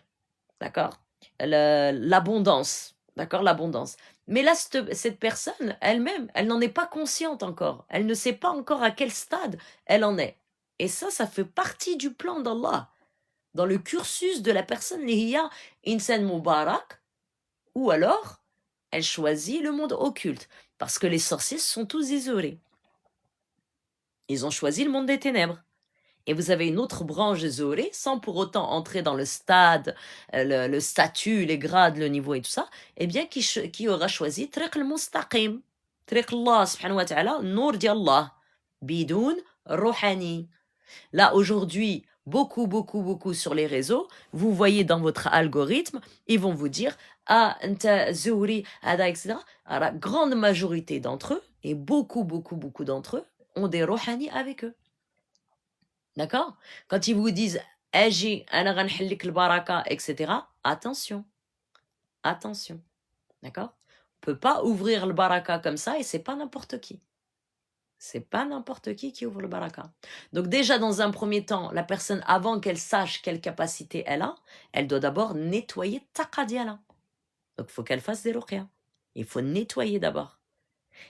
D'accord? L'abondance. D'accord? L'abondance. Mais là, cette personne, elle-même, elle n'en est pas consciente encore. Elle ne sait pas encore à quel stade elle en est. Et ça fait partie du plan d'Allah. Dans le cursus de la personne, l'Ihya Insan Mubarak, ou alors, elle choisit le monde occulte. Parce que les sorciers sont tous isolés. Ils ont choisi le monde des ténèbres. Et vous avez une autre branche de Zohri, sans pour autant entrer dans le stade, le statut, les grades, le niveau et tout ça, eh bien, qui aura choisi Triq al-Mustaqim. Triq Allah, subhanahu wa ta'ala, Nour di Allah, Bidoun Rouhani. Là, aujourd'hui, beaucoup sur les réseaux, vous voyez dans votre algorithme, ils vont vous dire, ah, anta Zohri, ada, etc. Alors, la grande majorité d'entre eux, et beaucoup d'entre eux, ont des Rouhani avec eux. D'accord? Quand ils vous disent Aji, ana ghanhellik le baraka, etc., attention, attention. D'accord? On ne peut pas ouvrir le baraka comme ça et c'est pas n'importe qui. C'est pas n'importe qui ouvre le baraka. Donc déjà, dans un premier temps, la personne, avant qu'elle sache quelle capacité elle a, elle doit d'abord nettoyer taqa diala. Donc il faut qu'elle fasse des ruqya. Il faut nettoyer d'abord.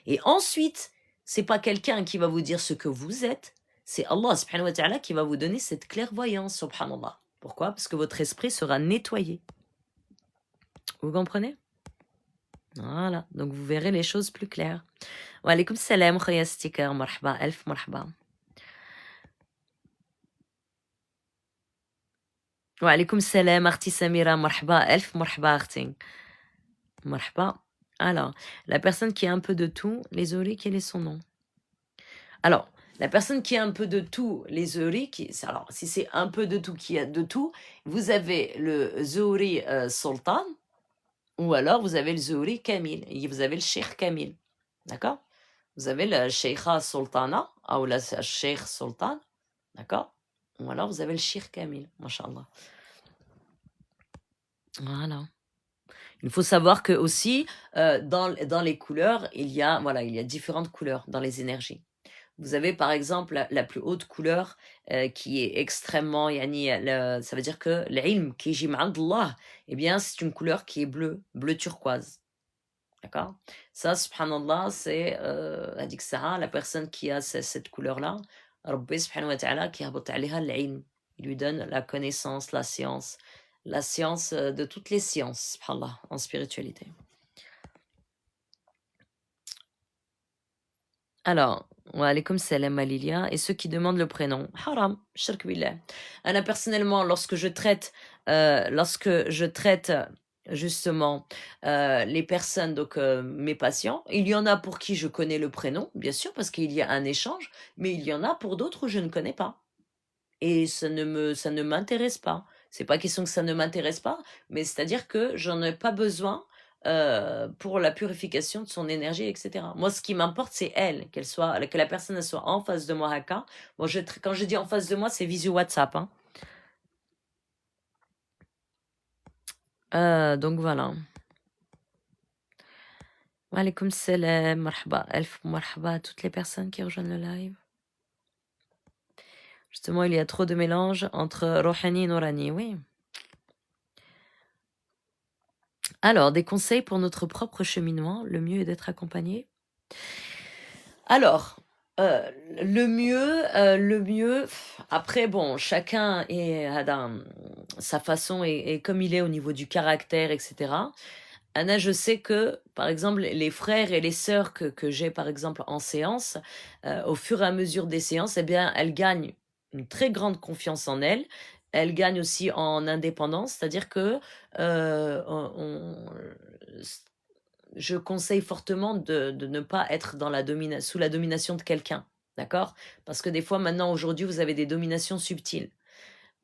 Et ensuite, c'est pas quelqu'un qui va vous dire ce que vous êtes, c'est Allah subhanahu wa ta'ala qui va vous donner cette clairvoyance, subhanallah. Pourquoi? Parce que votre esprit sera nettoyé. Vous comprenez? Voilà, donc vous verrez les choses plus claires. Wa alaykoum salam, khoya sticker, marhaba, elf marhaba. Wa alaykoum salam, Arti Samira, marhaba, elf marhaba, Arti. Marhaba. Alors, la personne qui a un peu de tout, les oris, quel est son nom? Alors, la personne qui a un peu de tout, les zohri, alors si c'est un peu de tout qui a de tout, vous avez le zohri sultan, ou alors vous avez le zohri kamil, et vous avez le sheikh kamil, d'accord? Vous avez la sheikha sultana, ou la sheikh sultan, d'accord? Ou alors vous avez le sheikh kamil, mashallah. Voilà. Il faut savoir que aussi, dans les couleurs, il y a différentes couleurs dans les énergies. Vous avez par exemple la plus haute couleur qui est extrêmement, ça veut dire que l'ilm qui est Allah, eh bien c'est une couleur qui est bleu turquoise. D'accord? Ça, subhanallah, c'est, la personne qui a cette couleur-là, Rabbi subhanahu wa ta'ala qui habata alayha l'ilm. Il lui donne la connaissance, la science de toutes les sciences, subhanallah, en spiritualité. Alors, wa alaykoum salam Lilia, et ceux qui demandent le prénom, haram, shirk billah. Ana personnellement, lorsque je traite justement les personnes, donc mes patients, il y en a pour qui je connais le prénom, bien sûr, parce qu'il y a un échange, mais il y en a pour d'autres où je ne connais pas. Et ça ne m'intéresse pas. C'est pas question que ça ne m'intéresse pas, mais c'est-à-dire que j'en ai pas besoin pour la purification de son énergie, etc. Moi, ce qui m'importe, c'est elle, que la personne elle soit en face de moi, haka. Bon, quand je dis en face de moi, c'est visio WhatsApp. Hein. Donc voilà. Wa alaykoum salam, marhaba, elf marhaba à toutes les personnes qui rejoignent le live. Justement, il y a trop de mélange entre Rohani et Nourani, oui. Alors, des conseils pour notre propre cheminement, le mieux est d'être accompagné. Alors, le mieux, après bon, chacun sa façon et comme il est au niveau du caractère, etc. Anna, je sais que, par exemple, les frères et les sœurs que j'ai, par exemple, en séance, au fur et à mesure des séances, eh bien, elles gagnent une très grande confiance en elles. Elles gagnent aussi en indépendance, c'est-à-dire que je conseille fortement de ne pas être sous la domination de quelqu'un, d'accord? Parce que des fois, maintenant, aujourd'hui, vous avez des dominations subtiles.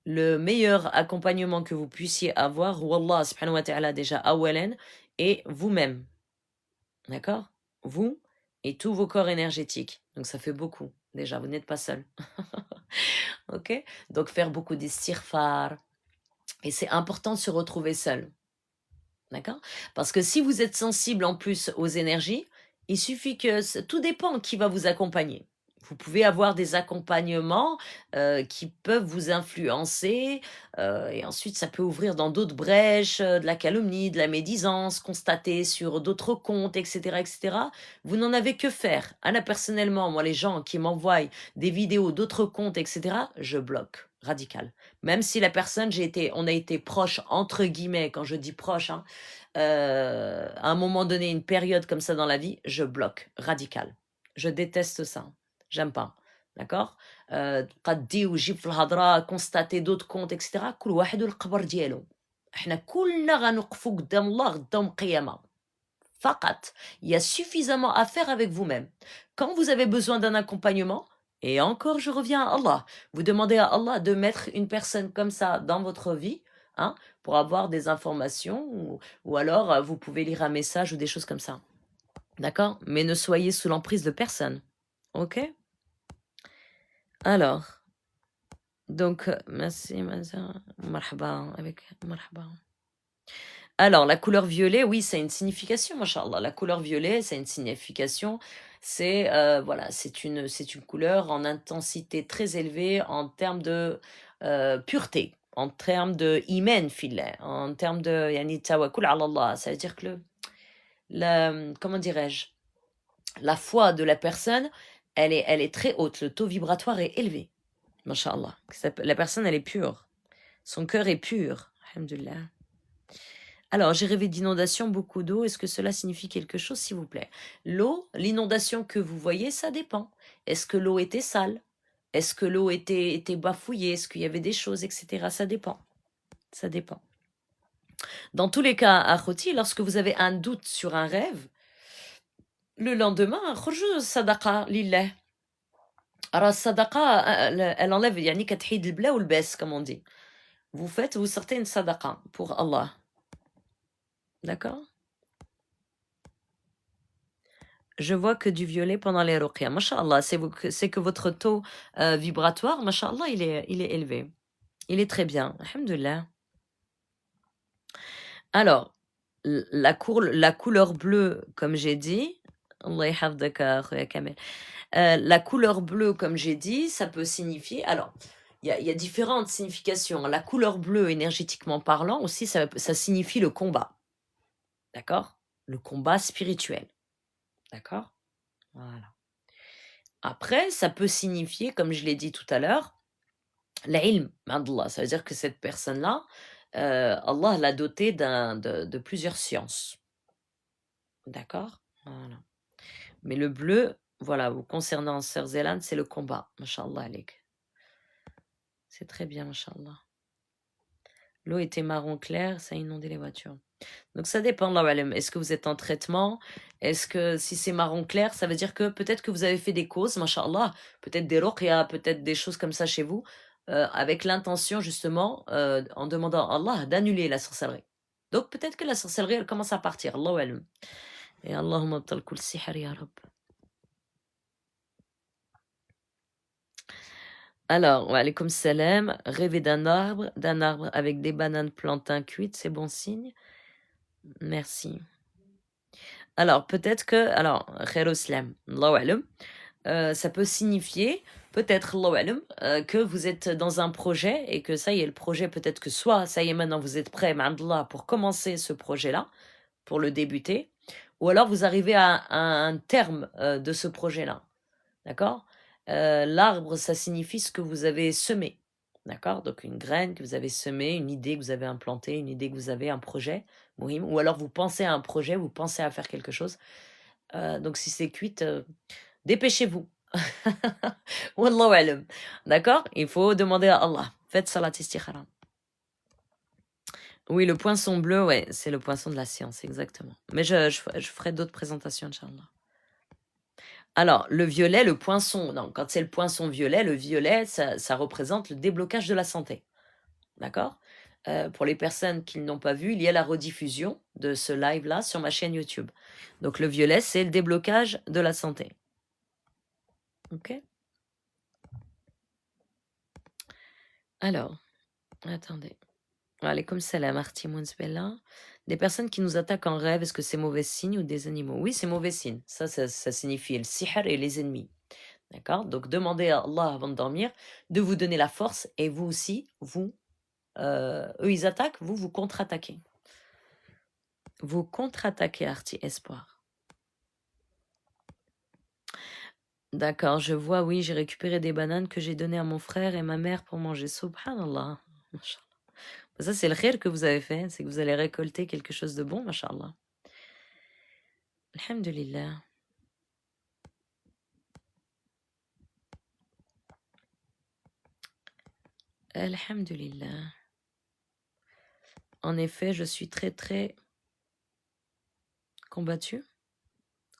Le meilleur accompagnement que vous puissiez avoir, Wallah subhanahu wa ta'ala déjà awalen, est vous-même, d'accord? Vous et tous vos corps énergétiques. Donc ça fait beaucoup, déjà, vous n'êtes pas seul. Ok? Donc faire beaucoup d'istighfar. Et c'est important de se retrouver seul. D'accord? Parce que si vous êtes sensible en plus aux énergies, il suffit que tout dépend qui va vous accompagner. Vous pouvez avoir des accompagnements qui peuvent vous influencer et ensuite ça peut ouvrir dans d'autres brèches, de la calomnie, de la médisance, constatée sur d'autres comptes, etc., etc. Vous n'en avez que faire. Anna, personnellement, moi, les gens qui m'envoient des vidéos d'autres comptes, etc., je bloque, radical. Même si la personne, on a été proche, entre guillemets, quand je dis proche, hein, à un moment donné, une période comme ça dans la vie, je bloque, radical. Je déteste ça. J'aime pas. D'accord قد دي وجيب في الهضره constater d'autres comptes etc. كل واحد والقبر ديالو. احنا كلنا غنوقفوا قدام الله غدا يوم القيامه. فقط. Il y a suffisamment à faire avec vous-même. Quand vous avez besoin d'un accompagnement, et encore je reviens à Allah, vous demandez à Allah de mettre une personne comme ça dans votre vie, hein, pour avoir des informations, ou alors vous pouvez lire un message ou des choses comme ça. D'accord? Mais ne soyez sous l'emprise de personne. Ok? Alors, donc, merci, marhaba, avec marhaba. Alors, la couleur violet, oui, ça a une signification, machallah. La couleur violet, ça a une signification. C'est voilà, c'est une couleur en intensité très élevée en termes de pureté, en termes de iman fillah, en termes de yani tawakkul ala Allah. Ça veut dire que comment dirais-je, la foi de la personne, elle est très haute, le taux vibratoire est élevé. Masha'Allah. La personne, elle est pure. Son cœur est pur. Alhamdulillah. Alors, j'ai rêvé d'inondation, beaucoup d'eau. Est-ce que cela signifie quelque chose, s'il vous plaît? L'eau, l'inondation que vous voyez, ça dépend. Est-ce que l'eau était sale? Est-ce que l'eau était bafouillée? Est-ce qu'il y avait des choses, etc. Ça dépend. Ça dépend. Dans tous les cas, Akhoti, lorsque vous avez un doute sur un rêve, le lendemain, khorjou sadaqa lillah. Alors, sadaqa, elle enlève, yani kathid al-bla ou al-bas, comme on dit. Vous sortez une sadaqa pour Allah. D'accord? Je vois que du violet pendant les ruqya. Masha'Allah, c'est que votre taux vibratoire, masha'Allah, il est élevé. Il est très bien. Alhamdulillah. Alors, la couleur bleue, comme j'ai dit, Allah yahfadaka, akhoya Kamel. La couleur bleue, comme j'ai dit, ça peut signifier. Alors, il y a différentes significations. La couleur bleue, énergétiquement parlant, aussi, ça signifie le combat. D'accord? Le combat spirituel. D'accord? Voilà. Après, ça peut signifier, comme je l'ai dit tout à l'heure, l'ilm d'Allah. Ça veut dire que cette personne-là, Allah l'a dotée de plusieurs sciences. D'accord? Voilà. Mais le bleu, voilà, vous concernant Sœur Zélane, c'est le combat. Masha'Allah alik. C'est très bien, Masha'Allah. L'eau était marron clair, ça a inondé les voitures. Donc ça dépend, Allah alam. Est-ce que vous êtes en traitement? Est-ce que si c'est marron clair, ça veut dire que peut-être que vous avez fait des causes, masha'Allah, peut-être des ruqya, peut-être des choses comme ça chez vous, avec l'intention justement, en demandant à Allah d'annuler la sorcellerie. Donc peut-être que la sorcellerie, elle commence à partir, Allah alam. Et Allahumma abtal kul sihr ya Rab. Alors, wa alaykoum salam, rêver d'un arbre avec des bananes plantains cuites, c'est bon signe? Merci. Alors, peut-être que, alors, khair islam, Allahu a'lam, ça peut signifier, peut-être, Allahu a'lam, que vous êtes dans un projet et que ça y est, le projet, peut-être que soit, ça y est, maintenant, vous êtes prêt, ma'adallah, pour commencer ce projet-là, pour le débuter, ou alors vous arrivez à un terme de ce projet-là. D'accord? L'arbre, ça signifie ce que vous avez semé. D'accord? Donc une graine que vous avez semée, une idée que vous avez implantée, une idée que vous avez, un projet, mouhim, ou alors vous pensez à un projet, vous pensez à faire quelque chose. Donc si c'est cuite, dépêchez-vous. Wallahu alam. D'accord? Il faut demander à Allah. Faites salat istikhara. Oui, le poinçon bleu, ouais, c'est le poinçon de la science, exactement. Mais je ferai d'autres présentations, Inch'Allah. Alors, le violet, le poinçon, non, quand c'est le poinçon violet, le violet, ça représente le déblocage de la santé. D'accord? Pour les personnes qui ne l'ont pas vu, il y a la rediffusion de ce live-là sur ma chaîne YouTube. Donc, le violet, c'est le déblocage de la santé. Ok? Alors, attendez. Alaykoum salam, Arti Mounzbella. Des personnes qui nous attaquent en rêve, est-ce que c'est mauvais signe ou des animaux? Oui, c'est mauvais signe. Ça signifie le sihr et les ennemis. D'accord? Donc, demandez à Allah avant de dormir de vous donner la force et vous aussi, eux, ils attaquent, vous contre-attaquez. Vous contre-attaquez, Arti Espoir. D'accord, je vois, oui, j'ai récupéré des bananes que j'ai données à mon frère et ma mère pour manger. Subhanallah. Mashallah. Ça, c'est le khair que vous avez fait, c'est que vous allez récolter quelque chose de bon, mashallah. Alhamdulillah. Alhamdulillah. En effet, je suis très, très combattue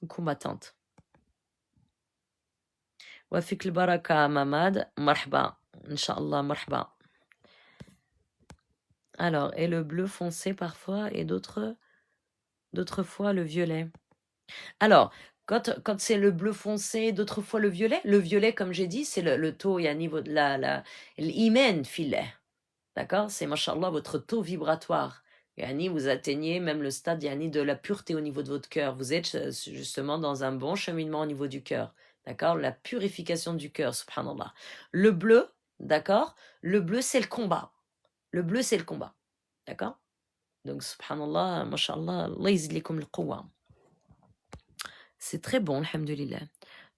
ou combattante. Wafik al-baraka, Mamad. Marhaba. Inch'Allah, marhaba. Alors, et le bleu foncé parfois et d'autres fois le violet. Alors, quand c'est le bleu foncé, d'autres fois le violet, comme j'ai dit, c'est le taux, il y a un niveau de l'imen filet. D'accord? C'est, mashallah, votre taux vibratoire Yani, vous atteignez même le stade yani, de la pureté au niveau de votre cœur. Vous êtes justement dans un bon cheminement au niveau du cœur. D'accord? La purification du cœur, subhanallah. Le bleu, d'accord? Le bleu, c'est le combat. Le bleu, c'est le combat. D'accord? Donc, subhanallah, mashallah, Allah yazid likum al-quwwa. C'est très bon, alhamdulillah.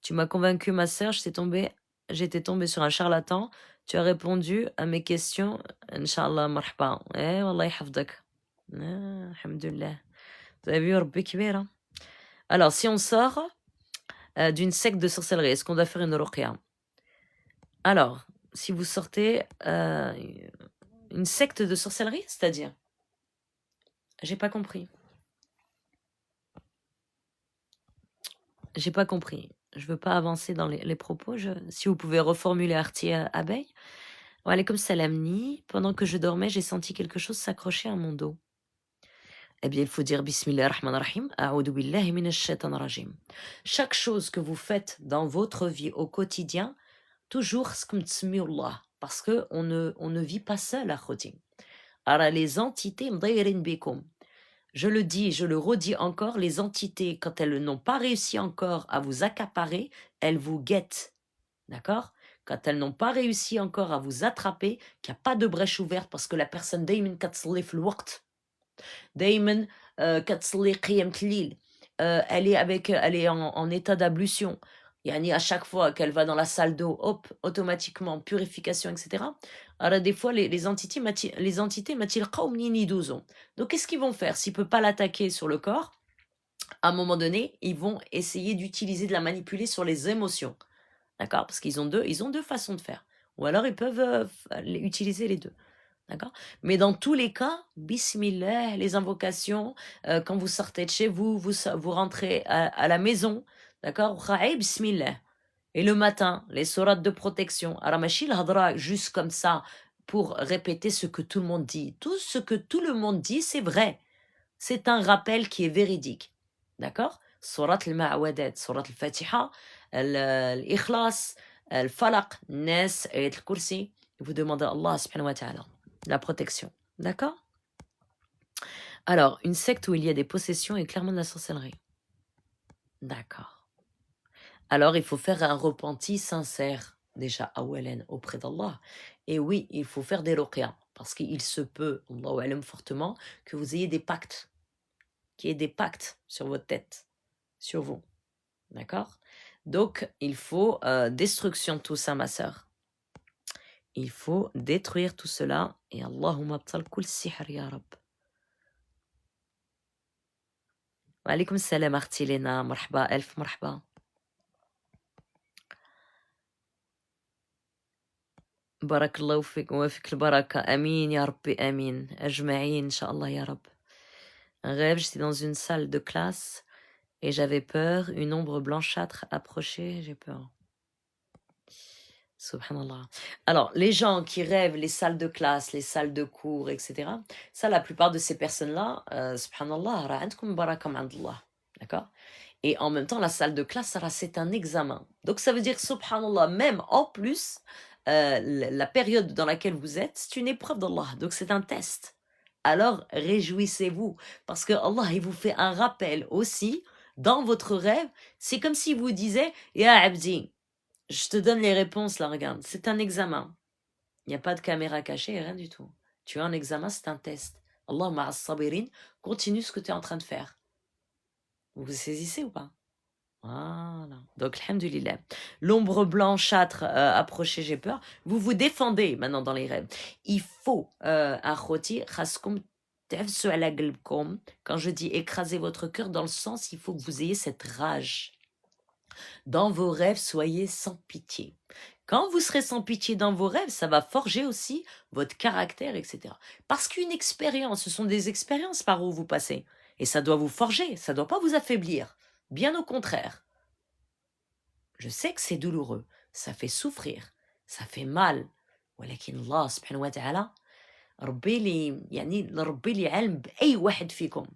Tu m'as convaincu, ma sœur, j'étais tombée sur un charlatan. Tu as répondu à mes questions. Inch'Allah, marhaba. Eh, wallah yahfdak. Alhamdulillah. Vous avez vu, Rabbi Kibir, hein? Alors, si on sort d'une secte de sorcellerie, est-ce qu'on doit faire une ruqya? Alors, si vous sortez une secte de sorcellerie, c'est-à-dire? J'ai pas compris. J'ai pas compris. Je veux pas avancer dans les propos. Si vous pouvez reformuler Arti Abeille. Wa alaykoum salam ni. Pendant que je dormais, j'ai senti quelque chose s'accrocher à mon dos. Eh bien, il faut dire Bismillah ar-Rahman ar-Rahim. A'udhu billahi minash shaitan rajim. Chaque chose que vous faites dans votre vie au quotidien, toujours Allah, parce qu'on ne vit pas seul à Khoti. Alors, les entités, mdayrin bikum. Je le dis, je le redis encore, les entités, quand elles n'ont pas réussi encore à vous accaparer, elles vous guettent. D'accord? Quand elles n'ont pas réussi encore à vous attraper, qu'il n'y a pas de brèche ouverte parce que la personne, دايماً كتصلي في الوقت. دايماً كتصلي قيام الليل. Elle est en état d'ablution. Yani à chaque fois qu'elle va dans la salle d'eau, hop, automatiquement, purification, etc. Alors des fois, les entités, donc qu'est-ce qu'ils vont faire? S'ils ne peuvent pas l'attaquer sur le corps, à un moment donné, ils vont essayer d'utiliser, de la manipuler sur les émotions. D'accord? Parce qu'ils ont deux façons de faire. Ou alors ils peuvent utiliser les deux. D'accord? Mais dans tous les cas, bismillah, les invocations, quand vous sortez de chez vous, vous rentrez à la maison, d'accord? Bismillah. Et le matin, les sourates de protection. Aramashil hadra, juste comme ça, pour répéter ce que tout le monde dit. Tout ce que tout le monde dit, c'est vrai. C'est un rappel qui est véridique. D'accord? Surat al-Ma'awadat, Surat al-Fatiha, al-Ikhlas, al-Falaq, Nas, et al-Kursi. Vous demandez à Allah subhanahu wa ta'ala la protection. D'accord? Alors, une secte où il y a des possessions est clairement de la sorcellerie. D'accord. Alors, il faut faire un repenti sincère, déjà, awalen, auprès d'Allah. Et oui, il faut faire des ruqya, parce qu'il se peut, Allahu alam fortement, que vous ayez des pactes, qu'il y ait des pactes sur votre tête, sur vous. D'accord? Donc, il faut destruction de tout ça, ma sœur. Il faut détruire tout cela. Et Allahumma abtal kul sihr ya Rab. Wa alaykoum salam Artilena. Marhaba, elf marhaba. Barakallahu fik wa fik al-baraka. Amin ya Rabbi, amin. Ajma'in, Inch'Allah ya Rab. Un rêve, j'étais dans une salle de classe et j'avais peur. Une ombre blanchâtre approchait, j'ai peur. Subhanallah. Alors, les gens qui rêvent les salles de classe, les salles de cours, etc., ça, la plupart de ces personnes-là, subhanallah, ra'andkoum baraka min Allah. D'accord? Et en même temps, la salle de classe, c'est un examen. Donc, ça veut dire, subhanallah, même en plus, la période dans laquelle vous êtes, c'est une épreuve d'Allah. Donc, c'est un test. Alors, réjouissez-vous. Parce que Allah, il vous fait un rappel aussi dans votre rêve. C'est comme s'il vous disait, Ya abdi, je te donne les réponses là, regarde. C'est un examen. Il n'y a pas de caméra cachée, rien du tout. Tu as un examen, c'est un test. Allah ma'as sabirin, continue ce que tu es en train de faire. Vous saisissez ou pas? Voilà. Donc, alhamdulillah. L'ombre blanchâtre approchée, j'ai peur. Vous vous défendez maintenant dans les rêves. Il faut, akhoti, khaskum tafsu ala qalbkum. Quand je dis écraser votre cœur, dans le sens, il faut que vous ayez cette rage. Dans vos rêves, soyez sans pitié. Quand vous serez sans pitié dans vos rêves, ça va forger aussi votre caractère, etc. Parce qu'une expérience, ce sont des expériences par où vous passez. Et ça doit vous forger, ça ne doit pas vous affaiblir. Bien au contraire. Je sais que c'est douloureux, ça fait souffrir, ça fait mal. ولكن الله سبحانه وتعالى ربي لي علم بأي واحد فيكم.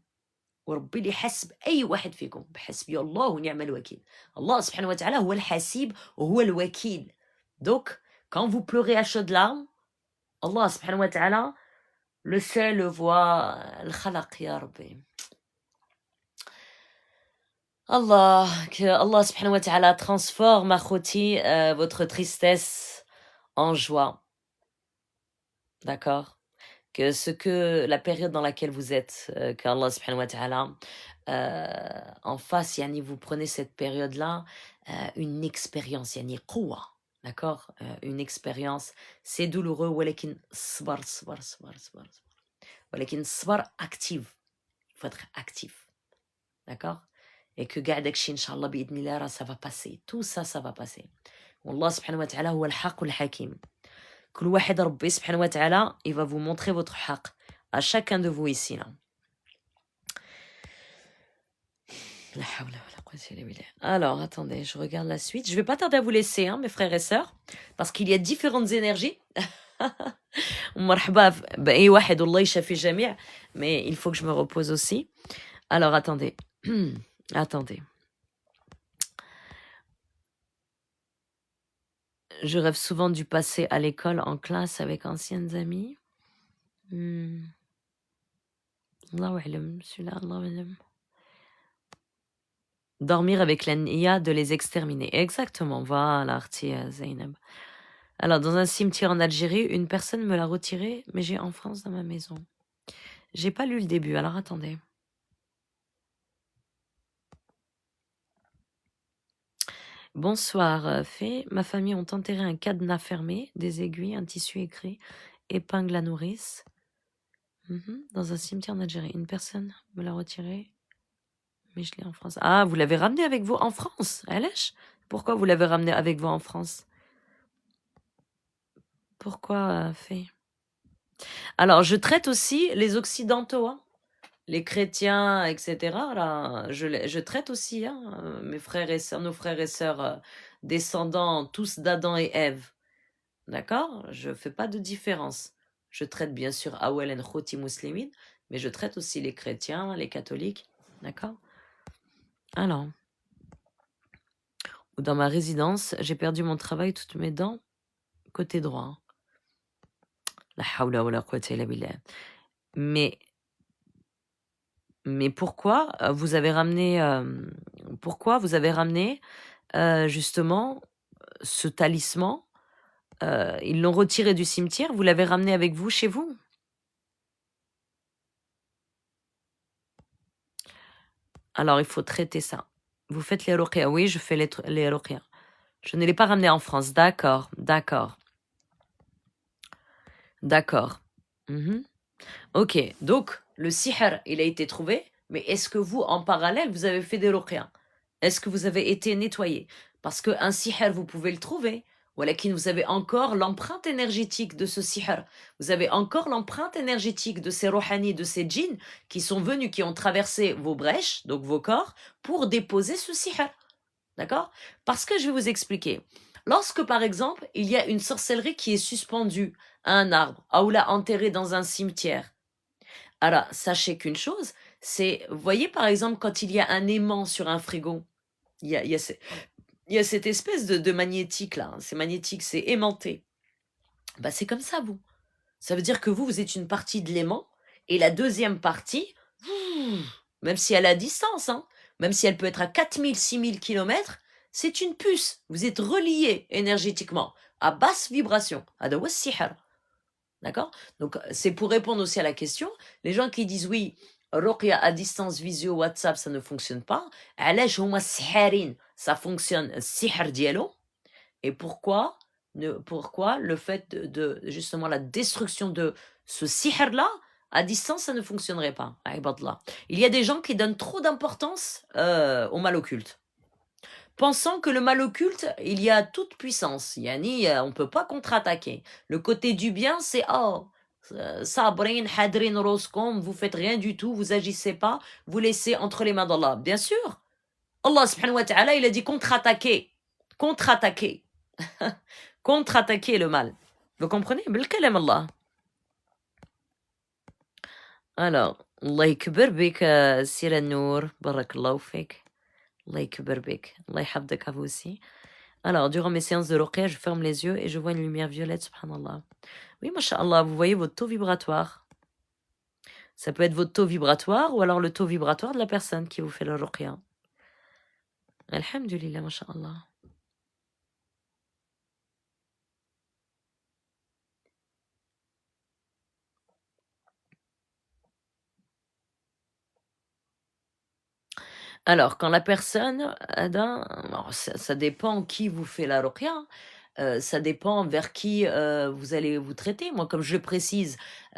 وربي اللي حسب أي واحد فيكم بحسبي الله ونعم الوكيل. Allah subhanahu wa ta'ala هو الحسيب وهو الوكيل. Donc, quand vous pleurez à chaudes larmes, Allah subhanahu wa ta'ala Le sait, le voit, al-khalaq ya Rabbi. Allah, que Allah subhanahu wa ta'ala transforme, akhoti, votre tristesse en joie. D'accord? Que la période dans laquelle vous êtes, qu'Allah subhanahu wa ta'ala en face, yani vous prenez cette période-là, une expérience, yani quwwa, d'accord? Une expérience, c'est douloureux, walakin sbar, sbar, sbar, sbar, sbar. Walakin sbar active, il faut être actif, d'accord? Et que ga'dak shi inshallah bi'idnillah, ça va passer, tout ça, ça va passer. Allah subhanahu wa ta'ala huwa al-haq al-hakim. Kul wahid rabbi subhanahu wa ta'ala, il va vous montrer votre haq à chacun de vous ici, là. La hawla wa la quwwata illa billah. Alors, attendez, je regarde la suite. Je vais pas tarder à vous laisser, hein, mes frères et sœurs, parce qu'il y a différentes énergies. مرحبا بأي واحد والله يشافي الجميع, mais il faut que je me repose aussi. Alors, attendez. Attendez. Je rêve souvent du passé à l'école, en classe, avec anciennes amies. Allahu a'lam, celui-là, Allahu a'lam. Dormir avec la niya de les exterminer. Exactement, voilà, Arti Zainab. Alors, dans un cimetière en Algérie, une personne me l'a retiré, mais j'ai en France dans ma maison. J'ai pas lu le début, alors attendez. Bonsoir, Fée. Ma famille ont enterré un cadenas fermé, des aiguilles, un tissu écrit, épingle à nourrice. Dans un cimetière en Algérie. Une personne me l'a retiré, mais je l'ai en France. Ah, vous l'avez ramené avec vous en France, Alech? Pourquoi vous l'avez ramené avec vous en France? Pourquoi, Fée? Alors, je traite aussi les Occidentaux, hein, les chrétiens, etc. Là, je traite aussi, hein, mes frères et sœurs, nos frères et sœurs descendants, tous d'Adam et Ève. D'accord? Je fais pas de différence. Je traite bien sûr Awel en Khoti Muslimin, mais je traite aussi les chrétiens, les catholiques. D'accord? Alors, dans ma résidence, j'ai perdu mon travail, toutes mes dents, côté droit. La hawla wa la quwwata illa billah. Mais pourquoi vous avez ramené, justement ce talisman? Ils l'ont retiré du cimetière, vous l'avez ramené avec vous chez vous? Alors, il faut traiter ça. Vous faites les ruqya? Oui, je fais les ruqya. Je ne l'ai pas ramené en France. D'accord, d'accord. D'accord. Ok, donc le sihr, il a été trouvé, mais est-ce que vous, en parallèle, vous avez fait des ruqya? Est-ce que vous avez été nettoyé? Parce qu'un sihr, vous pouvez le trouver. Walakin, vous avez encore l'empreinte énergétique de ce sihr. Vous avez encore l'empreinte énergétique de ces rohani, de ces djinns qui sont venus, qui ont traversé vos brèches, donc vos corps, pour déposer ce sihr. D'accord? Parce que je vais vous expliquer. Lorsque, par exemple, il y a une sorcellerie qui est suspendue à un arbre, ou l'a enterrée dans un cimetière, alors sachez qu'une chose, c'est, vous voyez par exemple quand il y a un aimant sur un frigo, il y a cette espèce de magnétique là, c'est magnétique, c'est aimanté. Bah, c'est comme ça, vous. Ça veut dire que vous êtes une partie de l'aimant, et la deuxième partie, même si elle est à distance, hein, même si elle peut être à 4000, 6000 km, c'est une puce. Vous êtes relié énergétiquement à basse vibration. Hada sihr. D'accord? Donc, c'est pour répondre aussi à la question. Les gens qui disent oui, ruqya à distance, visio, WhatsApp, ça ne fonctionne pas. علاش هما السحارين, ça fonctionne, sihr dialo. Et pourquoi le fait de justement la destruction de ce sihr-là, à distance, ça ne fonctionnerait pas. Il y a des gens qui donnent trop d'importance au mal occulte, pensant que le mal occulte, il y a toute puissance. Yani, on ne peut pas contre-attaquer. Le côté du bien, c'est Sabrin, Hadrin, Roscom, vous faites rien du tout, vous agissez pas, vous laissez entre les mains d'Allah. Bien sûr, Allah subhanahu wa ta'ala, il a dit contre-attaquer. Contre-attaquer. Contre-attaquer le mal. Vous comprenez? Bilkalam Allah. Alors, Allah yakbar bik, Sira Nour, barakallahu fik. Allah yakbar bik. Allah yhafdak à vous aussi. Alors, durant mes séances de ruqya, je ferme les yeux et je vois une lumière violette, subhanallah. Oui, masha'Allah, vous voyez votre taux vibratoire. Ça peut être votre taux vibratoire ou alors le taux vibratoire de la personne qui vous fait le ruqya. Alhamdulillah, masha'Allah. Alors, quand la personne, alors ça dépend qui vous fait la ruqya, ça dépend vers qui, vous allez vous traiter. Moi, comme je le précise,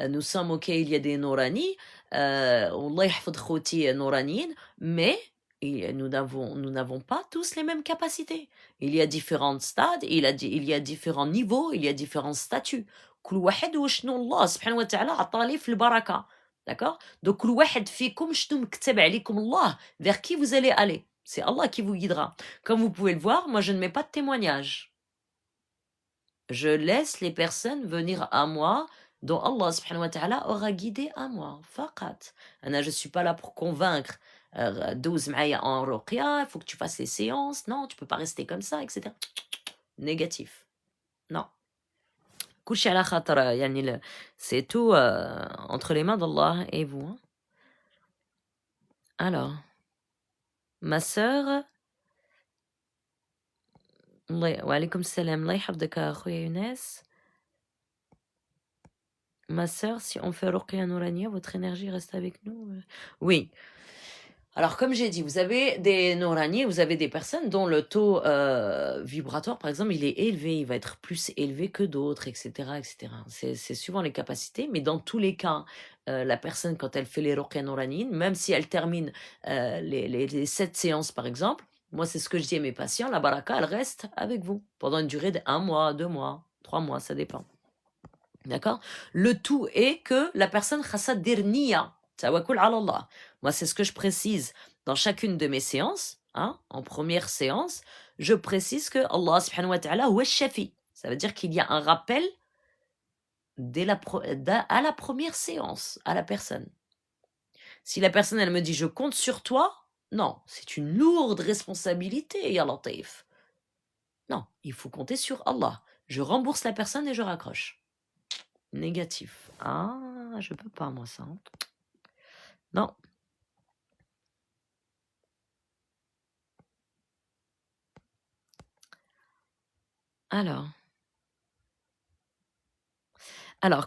nous sommes OK, il y a des nourani, Allah yahfad khouti nouraniyin, mais nous n'avons pas tous les mêmes capacités. Il y a différents stades, il y a différents niveaux, il y a différents statuts. كل واحد وشنو الله سبحانه وتعالى عطاه ليه في البركة. D'accord? Donc كل واحد فيكم شنو مكتب عليكم الله, vers qui vous allez aller. C'est Allah qui vous guidera. Comme vous pouvez le voir, moi je ne mets pas de témoignage. Je laisse les personnes venir à moi dont Allah subhanahu wa ta'ala aura guidé à moi. Faqat. Je ne suis pas là pour convaincre. 12 maïa en ruqya, il faut que tu fasses les séances. Non, tu peux pas rester comme ça, etc. Négatif. Non. Kushi ala khatara, c'est tout entre les mains d'Allah et vous. Hein. Alors, ma sœur, wa alaykoum salam, Allah yhafdaka akhuya Younes. Ma sœur, si on fait ruqya nourania, votre énergie reste avec nous? Oui. Alors, comme j'ai dit, vous avez des nourani, vous avez des personnes dont le taux vibratoire, par exemple, il est élevé, il va être plus élevé que d'autres, etc., etc. C'est suivant les capacités, mais dans tous les cas, la personne, quand elle fait les ruqya nourani, même si elle termine les 7 séances, par exemple, moi, c'est ce que je dis à mes patients, la baraka, elle reste avec vous pendant une durée d'1 mois, 2 mois, 3 mois, ça dépend. D'accord? Le tout est que la personne khassa dir niya, tawakkul ala Allah. Moi, c'est ce que je précise dans chacune de mes séances. Hein, en première séance, je précise que Allah subhanahu wa ta'ala huwa shafi. Ça veut dire qu'il y a un rappel à la première séance à la personne. Si la personne, elle me dit « je compte sur toi », non, c'est une lourde responsabilité, ya Latif. Non, il faut compter sur Allah. Je rembourse la personne et je raccroche. Négatif. Ah, je peux pas, moi, ça. Non. Alors,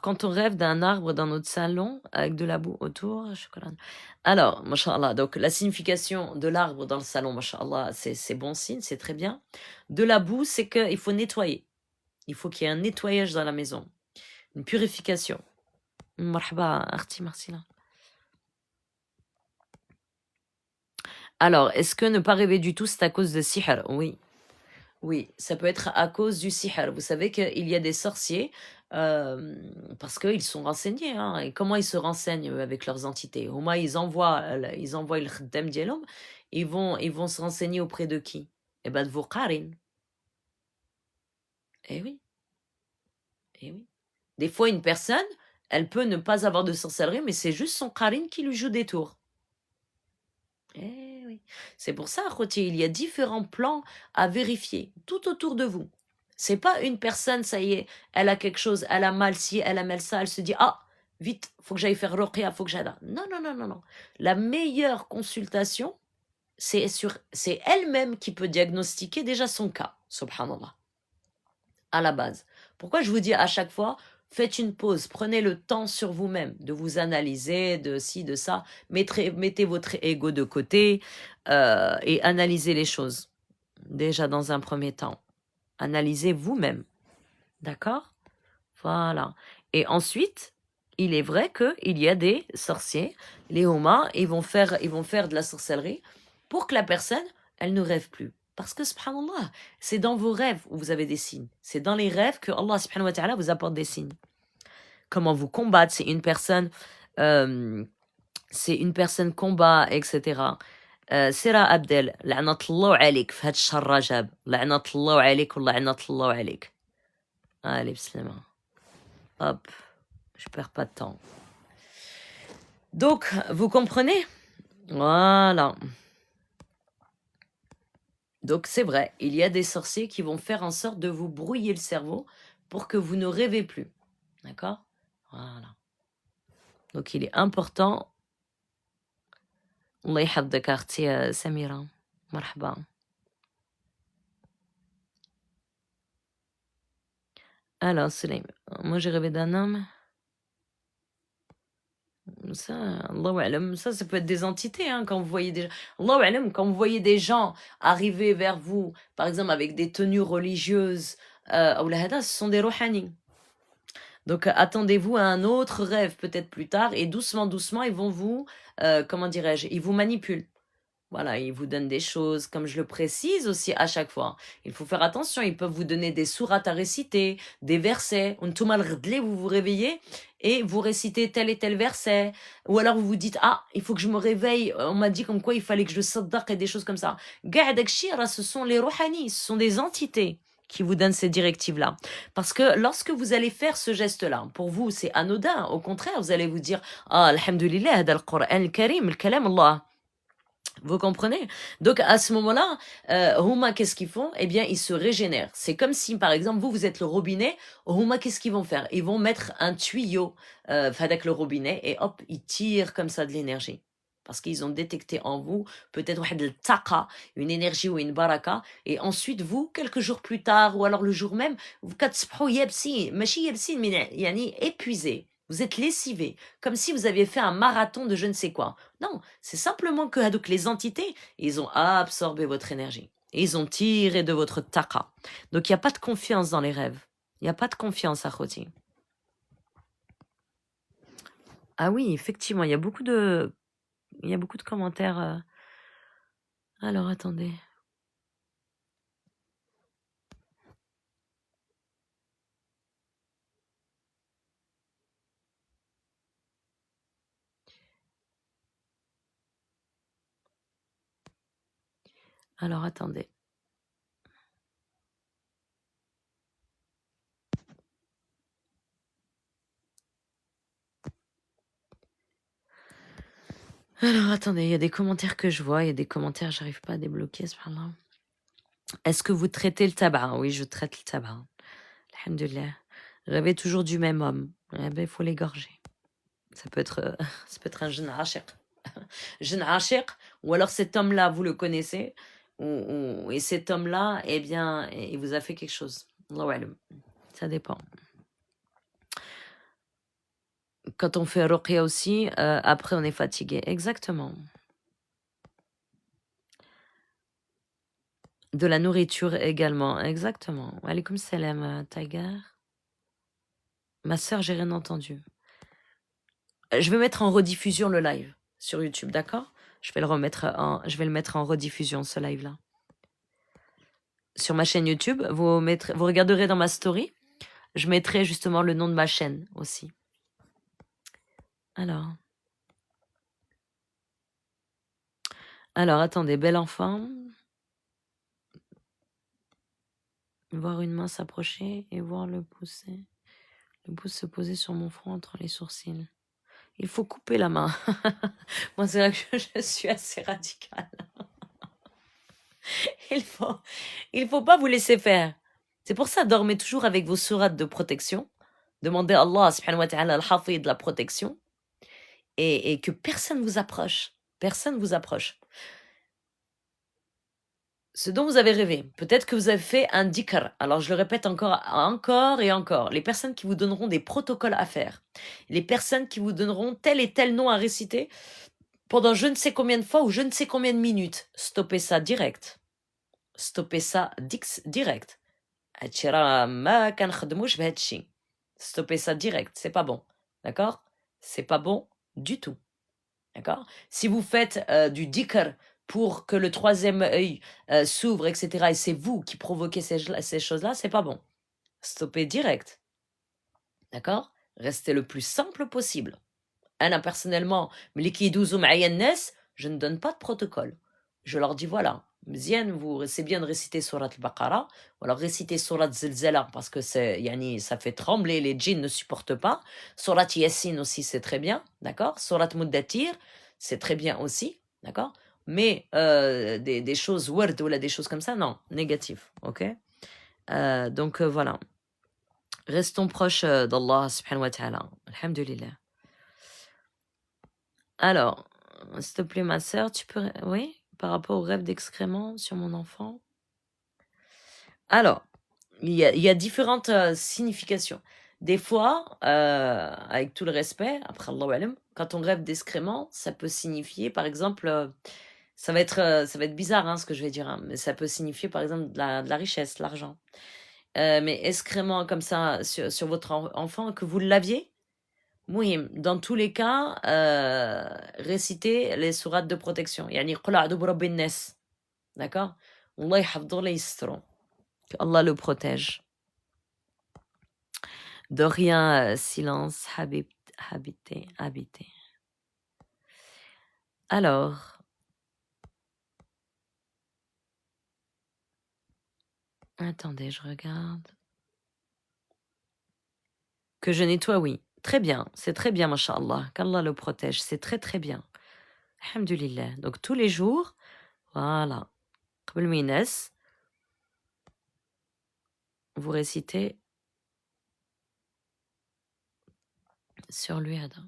quand on rêve d'un arbre dans notre salon avec de la boue autour, chocolat. Alors, mashallah, donc la signification de l'arbre dans le salon, mashallah, c'est bon signe, c'est très bien. De la boue, c'est qu'il faut nettoyer. Il faut qu'il y ait un nettoyage dans la maison, une purification. Marhaba, Arti, merci là. Alors, est-ce que ne pas rêver du tout, c'est à cause de sihr? Oui. Oui, ça peut être à cause du sihr. Vous savez qu'il y a des sorciers, parce qu'ils sont renseignés. Hein, et comment ils se renseignent avec leurs entités? Au moins, ils envoient le khaddam dialom, ils vont se renseigner auprès de qui? Eh ben, de vos qarines. Eh oui, eh oui. Des fois, une personne, elle peut ne pas avoir de sorcellerie, mais c'est juste son qarine qui lui joue des tours. Eh oui. C'est pour ça, Rotier, il y a différents plans à vérifier tout autour de vous. C'est pas une personne, ça y est, elle a quelque chose, elle a mal ci, elle a mal ça, elle se dit ah, vite, faut que j'aille faire ruqya, faut que j'aille là. Non, non, non, non, non. La meilleure consultation, c'est elle-même qui peut diagnostiquer déjà son cas, subhanallah, à la base. Pourquoi je vous dis à chaque fois, faites une pause, prenez le temps sur vous-même de vous analyser, de ci, de ça, mettez votre ego de côté et analysez les choses. Déjà dans un premier temps, analysez vous-même. D'accord? Voilà. Et ensuite, il est vrai qu'il y a des sorciers, les homas, ils vont faire de la sorcellerie pour que la personne, elle ne rêve plus. Parce que, subhanallah, c'est dans vos rêves où vous avez des signes. C'est dans les rêves que Allah, subhanahu wa ta'ala, vous apporte des signes. Comment vous combattre, c'est une personne combat, etc. Sira Abdel, la'natullah alik, fhad sharrajab, la'natullah alik, ou la'natullah alik. Allez, bismillah. Hop, je perds pas de temps. Donc, vous comprenez? Voilà. Donc, c'est vrai, il y a des sorciers qui vont faire en sorte de vous brouiller le cerveau pour que vous ne rêvez plus. D'accord? Voilà. Donc il est important. Allah يحفظك أختي سميرة. مرحبا. Alors, Soleil, moi j'ai rêvé d'un homme. Ça, Allahu a'lam, ça peut être des entités, hein, quand vous voyez des gens. Allahu a'lam, quand vous voyez des gens arriver vers vous, par exemple avec des tenues religieuses, ou la hada, ce sont des rohani. Donc attendez-vous à un autre rêve peut-être plus tard, et doucement, doucement, ils vont vous, comment dirais-je, ils vous manipulent. Voilà, ils vous donnent des choses, comme je le précise aussi à chaque fois. Il faut faire attention, ils peuvent vous donner des sourates à réciter, des versets. Untum al-ghadli, vous vous réveillez et vous récitez tel et tel verset. Ou alors vous vous dites, ah, il faut que je me réveille, on m'a dit comme quoi il fallait que je saddaq et des choses comme ça. Ga'adak shira, ce sont les rohani, ce sont des entités qui vous donnent ces directives-là. Parce que lorsque vous allez faire ce geste-là, pour vous, c'est anodin. Au contraire, vous allez vous dire, ah, alhamdulillah, hada al-Qur'an al-Karim, al-Kalam Allah. Vous comprenez? Donc à ce moment-là, Huma, qu'est-ce qu'ils font? Eh bien, ils se régénèrent. C'est comme si, par exemple, vous êtes le robinet. Huma, qu'est-ce qu'ils vont faire? Ils vont mettre un tuyau avec le robinet et hop, ils tirent comme ça de l'énergie. Parce qu'ils ont détecté en vous peut-être une énergie ou une baraka. Et ensuite, vous, quelques jours plus tard, ou alors le jour même, vous épuisé. Vous êtes lessivé, comme si vous aviez fait un marathon de je ne sais quoi. Non, c'est simplement que donc, les entités, ils ont absorbé votre énergie. Et ils ont tiré de votre taqa. Donc il n'y a pas de confiance dans les rêves. Il n'y a pas de confiance à Khoti. Ah oui, effectivement, il y a beaucoup de commentaires. Alors attendez. Alors attendez. Alors attendez, il y a des commentaires que je vois, il y a des commentaires, j'arrive pas à débloquer ce là. Est-ce que vous traitez le tabac? Oui, je traite le tabac. Alhamdulillah. Rêvez toujours du même homme. Eh ben, il faut l'égorger. Ça peut être un jeune ashiq. Jeune ashiq, ou alors cet homme-là, vous le connaissez, et cet homme-là, eh bien, il vous a fait quelque chose. Allahu a'lam. Ça dépend. Quand on fait ruqya aussi, après on est fatigué. Exactement. De la nourriture également. Exactement. Alaykoum salam, Tiger. Ma sœur, j'ai rien entendu. Je vais mettre en rediffusion le live sur YouTube, d'accord? Je vais le mettre en rediffusion, ce live-là. Sur ma chaîne YouTube, vous regarderez dans ma story. Je mettrai justement le nom de ma chaîne aussi. Alors, attendez, bel enfant. Voir une main s'approcher et voir le pouce se poser sur mon front entre les sourcils. Il faut couper la main. Moi, c'est là que je suis assez radicale. Il faut pas vous laisser faire. C'est pour ça, dormez toujours avec vos sourates de protection. Demandez à Allah subhanahu wa ta'ala al-hafid de la protection. Et que personne vous approche. Personne vous approche. Ce dont vous avez rêvé, peut-être que vous avez fait un dhikr. Alors je le répète encore et encore. Les personnes qui vous donneront des protocoles à faire, les personnes qui vous donneront tel et tel nom à réciter pendant je ne sais combien de fois ou je ne sais combien de minutes, stoppez ça direct. Stoppez ça direct. Stoppez ça direct, c'est pas bon. D'accord? C'est pas bon du tout. D'accord? Si vous faites du dhikr pour que le troisième œil s'ouvre, etc., et c'est vous qui provoquez ces choses-là, c'est pas bon. Stoppez direct. D'accord? Restez le plus simple possible. Anna, personnellement, je ne donne pas de protocole. Je leur dis voilà, Mzien, c'est bien de réciter Surat al-Baqarah, ou alors réciter Surat Zilzala, parce que ça fait trembler, les djinns ne supportent pas. Surat Yassine aussi, c'est très bien, d'accord? Surat Muddatir, c'est très bien aussi, d'accord? Mais des choses word ou des choses comme ça, non, négatif, ok? Donc voilà. Restons proches d'Allah subhanahu wa ta'ala. Alhamdulillah. Alors, s'il te plaît, ma sœur, tu peux... Oui, par rapport au rêve d'excréments sur mon enfant. Alors, il y a différentes significations. Des fois, avec tout le respect, après Allah alam, quand on rêve d'excréments, ça peut signifier, par exemple, ça va être bizarre ce que je vais dire, hein, mais ça peut signifier, par exemple, de la richesse, l'argent. Mais excréments comme ça sur votre enfant, que vous l'aviez, oui, dans tous les cas, récitez les sourates de protection. Yani, قل أعوذ برب الناس. D'accord? Allah يحفظه لا يستره. Que Allah le protège. De rien, silence, habité. Alors, attendez, je regarde. Que je nettoie, oui. Très bien, c'est très bien, masha'Allah. Qu'Allah le protège, c'est très très bien. Alhamdulillah. Donc tous les jours, voilà. قبل ما ينعس, vous récitez sur lui, Adam.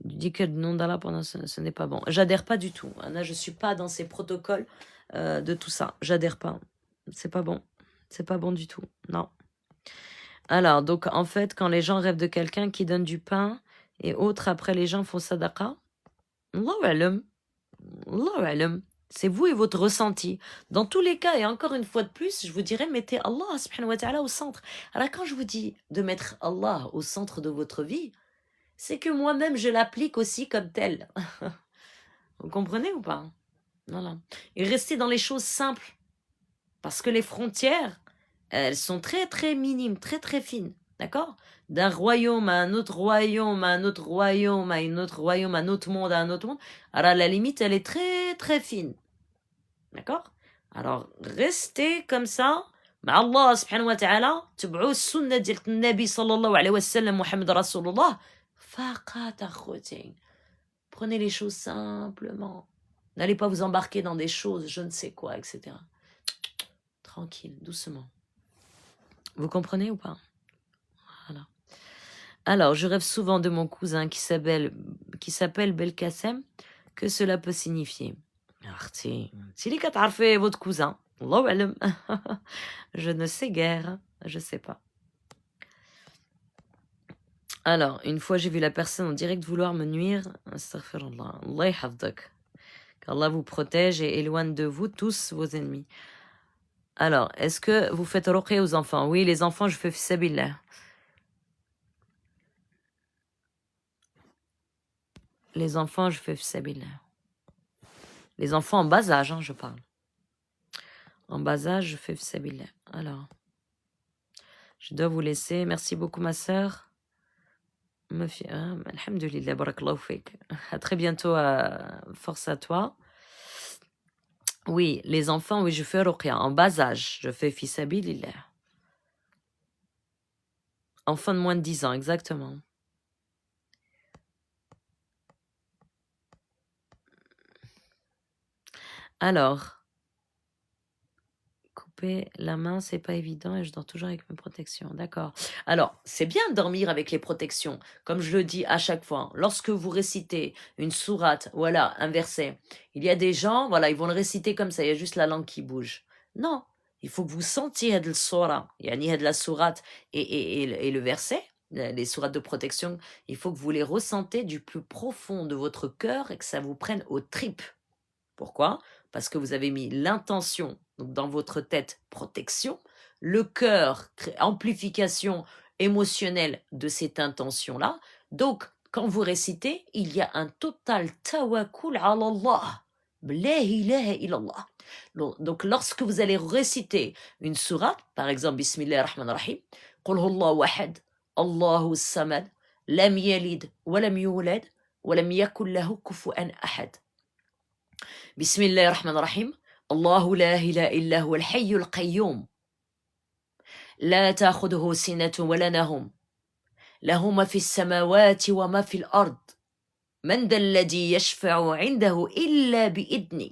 Dis que le nom d'Allah pendant ce n'est pas bon. J'adhère pas du tout. Anna, je suis pas dans ces protocoles de tout ça. J'adhère pas. C'est pas bon. C'est pas bon du tout. Non. Alors, donc, en fait, quand les gens rêvent de quelqu'un qui donne du pain et autres, après, les gens font sadaqa. Allahu alam. Allahu alam. C'est vous et votre ressenti. Dans tous les cas, et encore une fois de plus, je vous dirais, mettez Allah subhanahu wa ta'ala au centre. Alors, quand je vous dis de mettre Allah au centre de votre vie, c'est que moi-même, je l'applique aussi comme tel. Vous comprenez ou pas? Voilà. Et restez dans les choses simples. Parce que les frontières, elles sont très, très minimes, très, très fines. D'accord? D'un royaume à un autre royaume, à un autre royaume, à un autre royaume, à un autre monde, à un autre monde. Alors, la limite, elle est très, très fine. D'accord? Alors, restez comme ça. مع الله سبحانه وتعالى تبعوا السنة ديال النبي صلى الله عليه وسلم محمد رسول الله فقط أخوتي. Prenez les choses simplement. N'allez pas vous embarquer dans des choses, je ne sais quoi, etc. Tranquille, doucement. Vous comprenez ou pas? Voilà. Alors, je rêve souvent de mon cousin qui s'appelle Belkacem. Que cela peut signifier? Si les quatre fait votre cousin, Allah alam. Je ne sais guère, je sais pas. Alors, une fois, j'ai vu la personne en direct vouloir me nuire. Astaghfirullah. Allah yahfazak. Qu'Allah vous protège et éloigne de vous tous vos ennemis. Alors, est-ce que vous faites ruqya aux enfants? Oui, les enfants, je fais fissabillah. Les enfants, je fais fissabillah. Les enfants en bas âge, je parle. En bas âge, je fais fissabillah. Alors, je dois vous laisser. Merci beaucoup, ma sœur. Alhamdulillah, barakallahu fik. À très bientôt, force à toi. Oui, les enfants, oui, je fais ruqya. En bas âge, je fais fisabilillah. Enfant de moins de 10 ans, exactement. Alors, couper la main, c'est pas évident et je dors toujours avec mes protections. D'accord. Alors, c'est bien de dormir avec les protections, comme je le dis à chaque fois. Lorsque vous récitez une sourate, voilà, un verset, il y a des gens, voilà, ils vont le réciter comme ça, il y a juste la langue qui bouge. Non, il faut que vous sentiez de la yani de la sourate et le verset, les sourates de protection, il faut que vous les ressentez du plus profond de votre cœur et que ça vous prenne aux tripes. Pourquoi? Parce que vous avez mis l'intention dans votre tête, protection, le cœur, amplification émotionnelle de cette intention-là. Donc, quand vous récitez, il y a un total tawakkul ala Allah. La ilaha illallah. Donc, lorsque vous allez réciter une sourate, par exemple, Bismillah ar-Rahman ar-Rahim, Qul huwallahu ahad, Allahu samad, lam yalid, wa lam yulad, wa lam yakul lahu kufuwan ahad. بسم الله الرحمن الرحيم الله لا إله إلا هو الحي القيوم لا تأخذه سنة ولا نوم له ما في السماوات وما في الأرض من ذا الذي يشفع عنده إلا بإذنه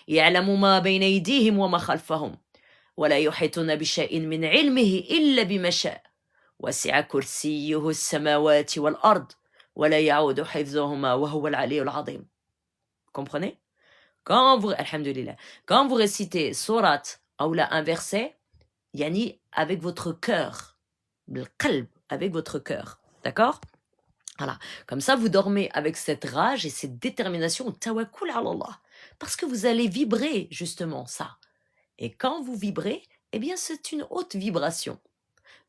يعلم ما بين أيديهم وما خلفهم ولا يحيطون بشيء من علمه إلا بما شاء وسع كرسيه السماوات والأرض ولا يعود حفظهما وهو العلي العظيم. Comprenez? Quand vous, alhamdulillah, quand vous récitez surat ou là un verset, yani avec votre cœur, بالقلب, avec votre cœur, d'accord? Voilà, comme ça vous dormez avec cette rage et cette détermination, tawakkul ala Allah, parce que vous allez vibrer justement ça. Et quand vous vibrez, eh bien c'est une haute vibration.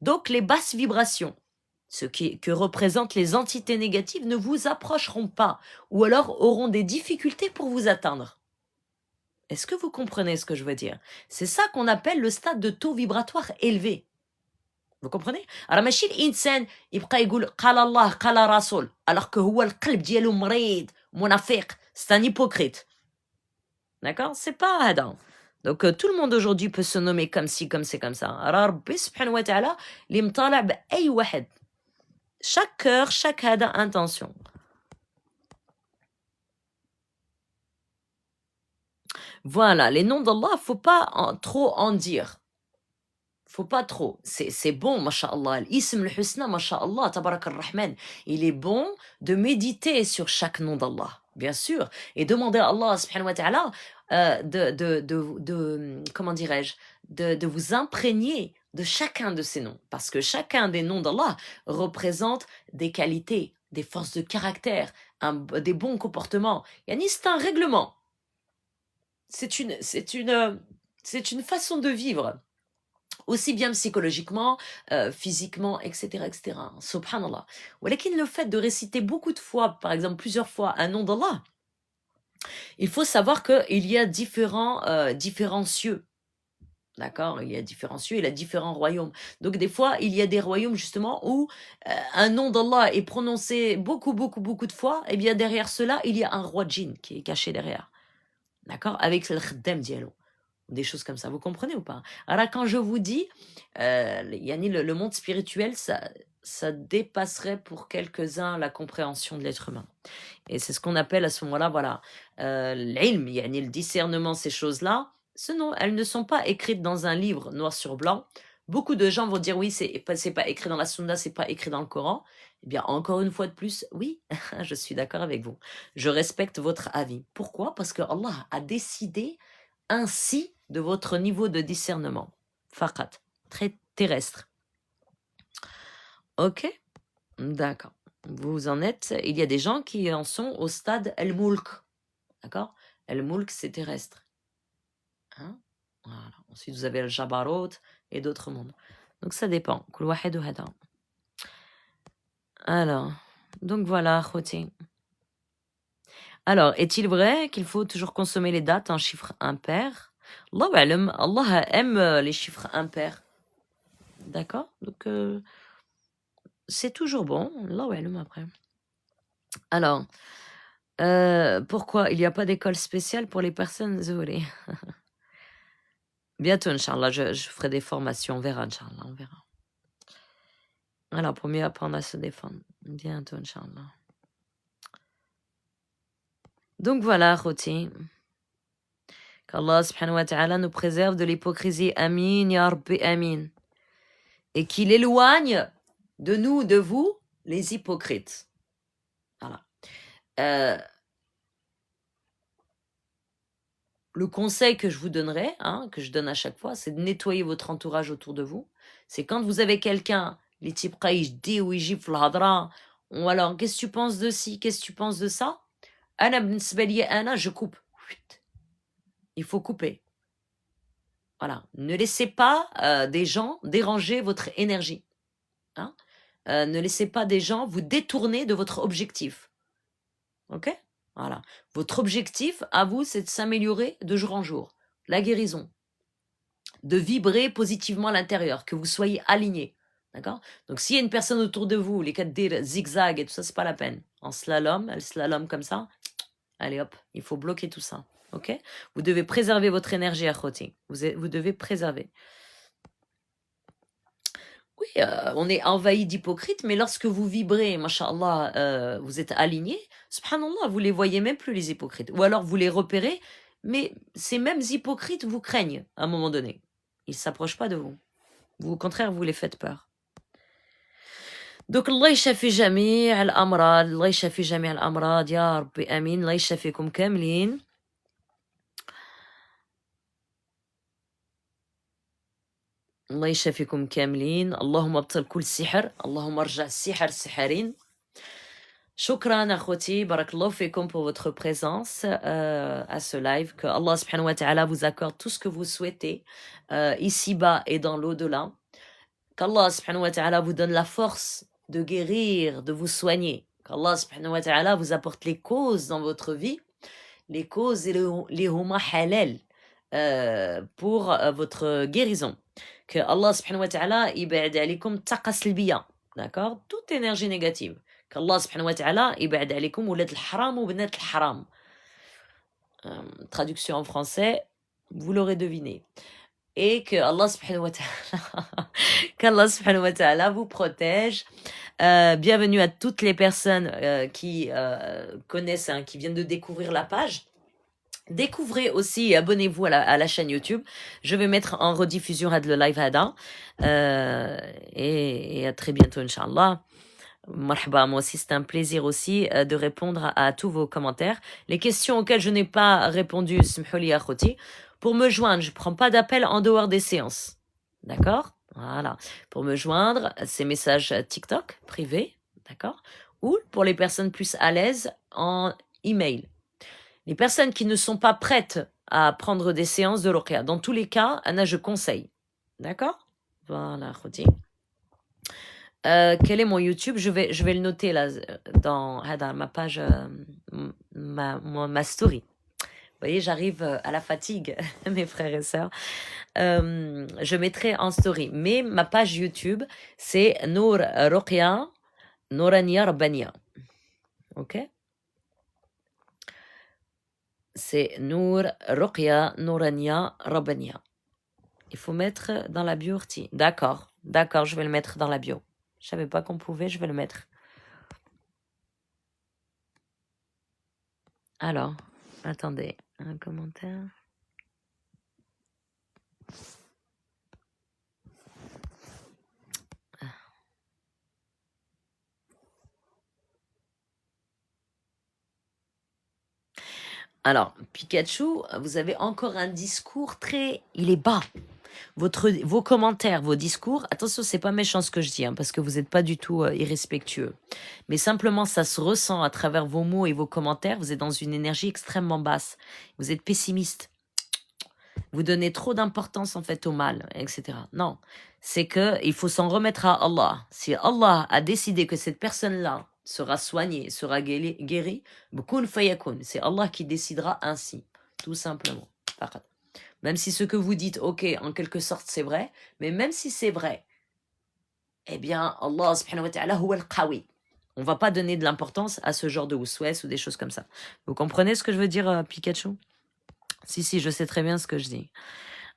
Donc les basses vibrations, que représentent les entités négatives, ne vous approcheront pas ou alors auront des difficultés pour vous atteindre. Est-ce que vous comprenez ce que je veux dire? C'est ça qu'on appelle le stade de taux vibratoire élevé. Vous comprenez? Alors ماشي الانسان يبقى يقول قال الله قال رسول alors que هو القلب ديالو مريض منافق, c'est un hypocrite. D'accord? C'est pas هذا. Donc tout le monde aujourd'hui peut se nommer comme ci, comme c'est comme ça. راه ربي سبحانه وتعالى اللي مطالع بأي واحد. Chaque cœur, chaque هذا intention. Voilà, les noms d'Allah, faut pas trop en dire. Faut pas trop. C'est bon, masha'Allah. L'ism al-husna, masha'Allah, tabarak ar-Rahman. Il est bon de méditer sur chaque nom d'Allah, bien sûr, et demander à Allah, subhanahu wa ta'ala, comment dirais-je, de vous imprégner de chacun de ces noms. Parce que chacun des noms d'Allah représente des qualités, des forces de caractère, des bons comportements. Yani, c'est un règlement. C'est une façon de vivre. Aussi bien psychologiquement, physiquement, etc., etc. Subhanallah. Walakin le fait de réciter beaucoup de fois, par exemple plusieurs fois, un nom d'Allah, il faut savoir qu'il y a différents cieux. D'accord? Il y a différents cieux, il y a différents royaumes. Donc des fois, il y a des royaumes justement où un nom d'Allah est prononcé beaucoup, beaucoup, beaucoup de fois, et bien derrière cela, il y a un roi djinn qui est caché derrière. D'accord? Avec le khaddam diallo. Des choses comme ça, vous comprenez ou pas? Alors quand je vous dis, yani le monde spirituel, ça dépasserait pour quelques-uns la compréhension de l'être humain. Et c'est ce qu'on appelle à ce moment-là, voilà, l'ilm, yani le discernement, ces choses-là, elles ne sont pas écrites dans un livre noir sur blanc. Beaucoup de gens vont dire oui, c'est pas écrit dans la Sunna, c'est pas écrit dans le Coran. Eh bien, encore une fois de plus, oui, je suis d'accord avec vous. Je respecte votre avis. Pourquoi? Parce que Allah a décidé ainsi de votre niveau de discernement. Faqat, très terrestre. Ok? D'accord. Vous en êtes, il y a des gens qui en sont au stade El-Mulk. D'accord? El-Mulk, c'est terrestre. Hein? Voilà. Ensuite, vous avez le Jabarot et d'autres mondes. Donc, ça dépend. Kul wahed ou hada. Alors, donc voilà, khouti. Alors, est-il vrai qu'il faut toujours consommer les dates en chiffres impairs? Allah aime les chiffres impairs. D'accord? Donc, c'est toujours bon. Allah aime après. Alors, pourquoi il n'y a pas d'école spéciale pour les personnes isolées? Bientôt, Inch'Allah, je ferai des formations. On verra, Inch'Allah, on verra. Alors, pour mieux apprendre à se défendre. Bientôt, Inch'Allah. Donc voilà, Khouti. Qu'Allah subhanahu wa ta'ala nous préserve de l'hypocrisie. Amin, ya Rabbi, amin. Et qu'il éloigne de nous, de vous, les hypocrites. Voilà. Le conseil que je vous donnerai, que je donne à chaque fois, c'est de nettoyer votre entourage autour de vous. C'est quand vous avez quelqu'un, les types dit ou ou alors qu'est-ce que tu penses de ci, qu'est-ce que tu penses de ça? Je coupe. Il faut couper. Voilà. Ne laissez pas des gens déranger votre énergie. Ne laissez pas des gens vous détourner de votre objectif. Ok? Voilà. Votre objectif, à vous, c'est de s'améliorer de jour en jour. La guérison. De vibrer positivement à l'intérieur, que vous soyez aligné. D'accord? Donc, s'il y a une personne autour de vous, les 4D zigzag et tout ça, c'est pas la peine. En slalom, elle slalom comme ça, allez hop, il faut bloquer tout ça. Ok? Vous devez préserver votre énergie à Khoti. Vous devez préserver. Oui, on est envahi d'hypocrites, mais lorsque vous vibrez, masha'Allah, vous êtes aligné, subhanallah, vous les voyez même plus les hypocrites. Ou alors vous les repérez, mais ces mêmes hypocrites vous craignent à un moment donné. Ils ne s'approchent pas de vous. Vous, au contraire, vous les faites peur. دوك الله يشافي جميع الأمراض، الله يشافي جميع الأمراض يا ربي آمين، الله يشافيكم كاملين. الله يشافيكم كاملين، اللهم ابطل كل سحر، اللهم ارجع السحر السحرين. شكرا أخوتي، بارك الله فيكم pour votre présence à ce live. Que Allah subhanahu wa ta'ala vous accorde tout ce que vous souhaitez ici-bas et dans l'au-delà. Qu'Allah subhanahu wa ta'ala vous donne la force de guérir, de vous soigner. Qu'Allah subhanahu wa ta'ala vous apporte les causes dans votre vie, les causes et les huma halal pour votre guérison. Que Allah subhanahu wa ta'ala ibad alikum taqa salbiya, d'accord? Toute énergie négative. Qu'Allah subhanahu wa ta'ala ibad alikum oulad al-haram ou bnat al-haram. Traduction en français, vous l'aurez deviné. Et que Allah subhanahu wa ta'ala, qu'Allah subhanahu wa ta'ala vous protège. Bienvenue à toutes les personnes qui connaissent, qui viennent de découvrir la page. Découvrez aussi, abonnez-vous à la chaîne YouTube. Je vais mettre en rediffusion le live Hada. Et à très bientôt, Inch'Allah. Marhaba, moi aussi, c'est un plaisir aussi de répondre à tous vos commentaires. Les questions auxquelles je n'ai pas répondu, smhouli akhoti. Pour me joindre, je ne prends pas d'appel en dehors des séances. D'accord? Voilà. Pour me joindre, c'est messages TikTok privé. D'accord? Ou pour les personnes plus à l'aise en email. Les personnes qui ne sont pas prêtes à prendre des séances de ruqya, dans tous les cas, Anna, je conseille. D'accord? Voilà, Khouti. Quel est mon YouTube? Je vais le noter là dans ma page, ma story. Vous voyez, j'arrive à la fatigue, mes frères et sœurs. Je mettrai en story. Mais ma page YouTube, c'est Nour Ruqya Nourania Rabbania. Ok? C'est Nour Ruqya Nourania Rabbania. Il faut mettre dans la bio. D'accord, d'accord, je vais le mettre dans la bio. Je savais pas qu'on pouvait, je vais le mettre. Alors, attendez, un commentaire. Alors, Pikachu, vous avez encore un discours très... Il est bas. Vos commentaires, vos discours, attention, c'est pas méchant ce que je dis, parce que vous n'êtes pas du tout irrespectueux. Mais simplement, ça se ressent à travers vos mots et vos commentaires. Vous êtes dans une énergie extrêmement basse. Vous êtes pessimiste. Vous donnez trop d'importance en fait au mal, etc. Non, c'est que il faut s'en remettre à Allah. Si Allah a décidé que cette personne-là sera soignée, sera guérie, c'est Allah qui décidera ainsi, tout simplement. Même si ce que vous dites, ok, en quelque sorte c'est vrai, mais même si c'est vrai, eh bien Allah subhanahu wa ta'ala huwa al-qawi. On va pas donner de l'importance à ce genre de ouswes ou des choses comme ça. Vous comprenez ce que je veux dire, Pikachu? Si, je sais très bien ce que je dis.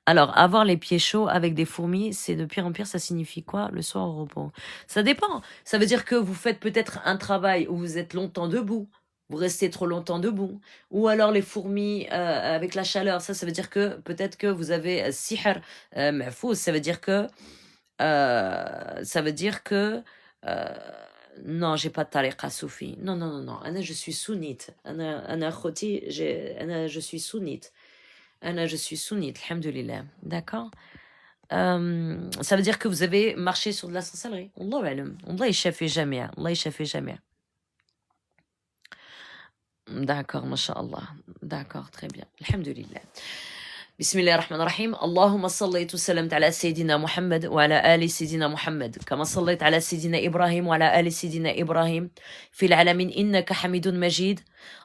Alors, avoir les pieds chauds avec des fourmis, c'est de pire en pire, ça signifie quoi le soir au repos? Ça dépend. Ça veut dire que vous faites peut-être un travail où vous êtes longtemps debout, vous restez trop longtemps debout, ou alors les fourmis avec la chaleur, ça veut dire que peut-être que vous avez sihr mahfouz, ça veut dire que non, j'ai pas de tariqa soufi. Non. Je suis sunnite. Je suis sunnite. Je suis sunnite, alhamdoulilah. D'accord? Ça veut dire que vous avez marché sur de la sorcellerie. Allah alam. Allah yashafi jamia. Allah yashafi jamia. D'accord, masha'Allah. D'accord, très bien. Alhamdoulilah. بسم الله الرحمن الرحيم اللهم صليت وسلمت على سيدنا محمد وعلى آل سيدنا محمد كما صليت على سيدنا إبراهيم وعلى آل سيدنا إبراهيم في العالمين إنك حميد مجيد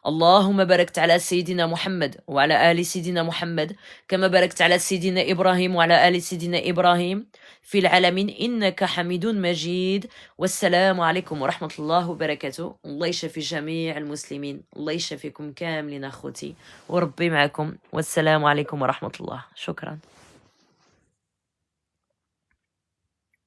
اللهم باركت على سيدنا محمد وعلى آل سيدنا محمد كما باركت على سيدنا إبراهيم وعلى آل سيدنا إبراهيم في العالمين إنك حميد مجيد والسلام عليكم ورحمة الله وبركاته الله يشفي جميع المسلمين الله يشفيكم كاملين أخوتي وربي معكم والسلام عليكم ورحمة الله شكرا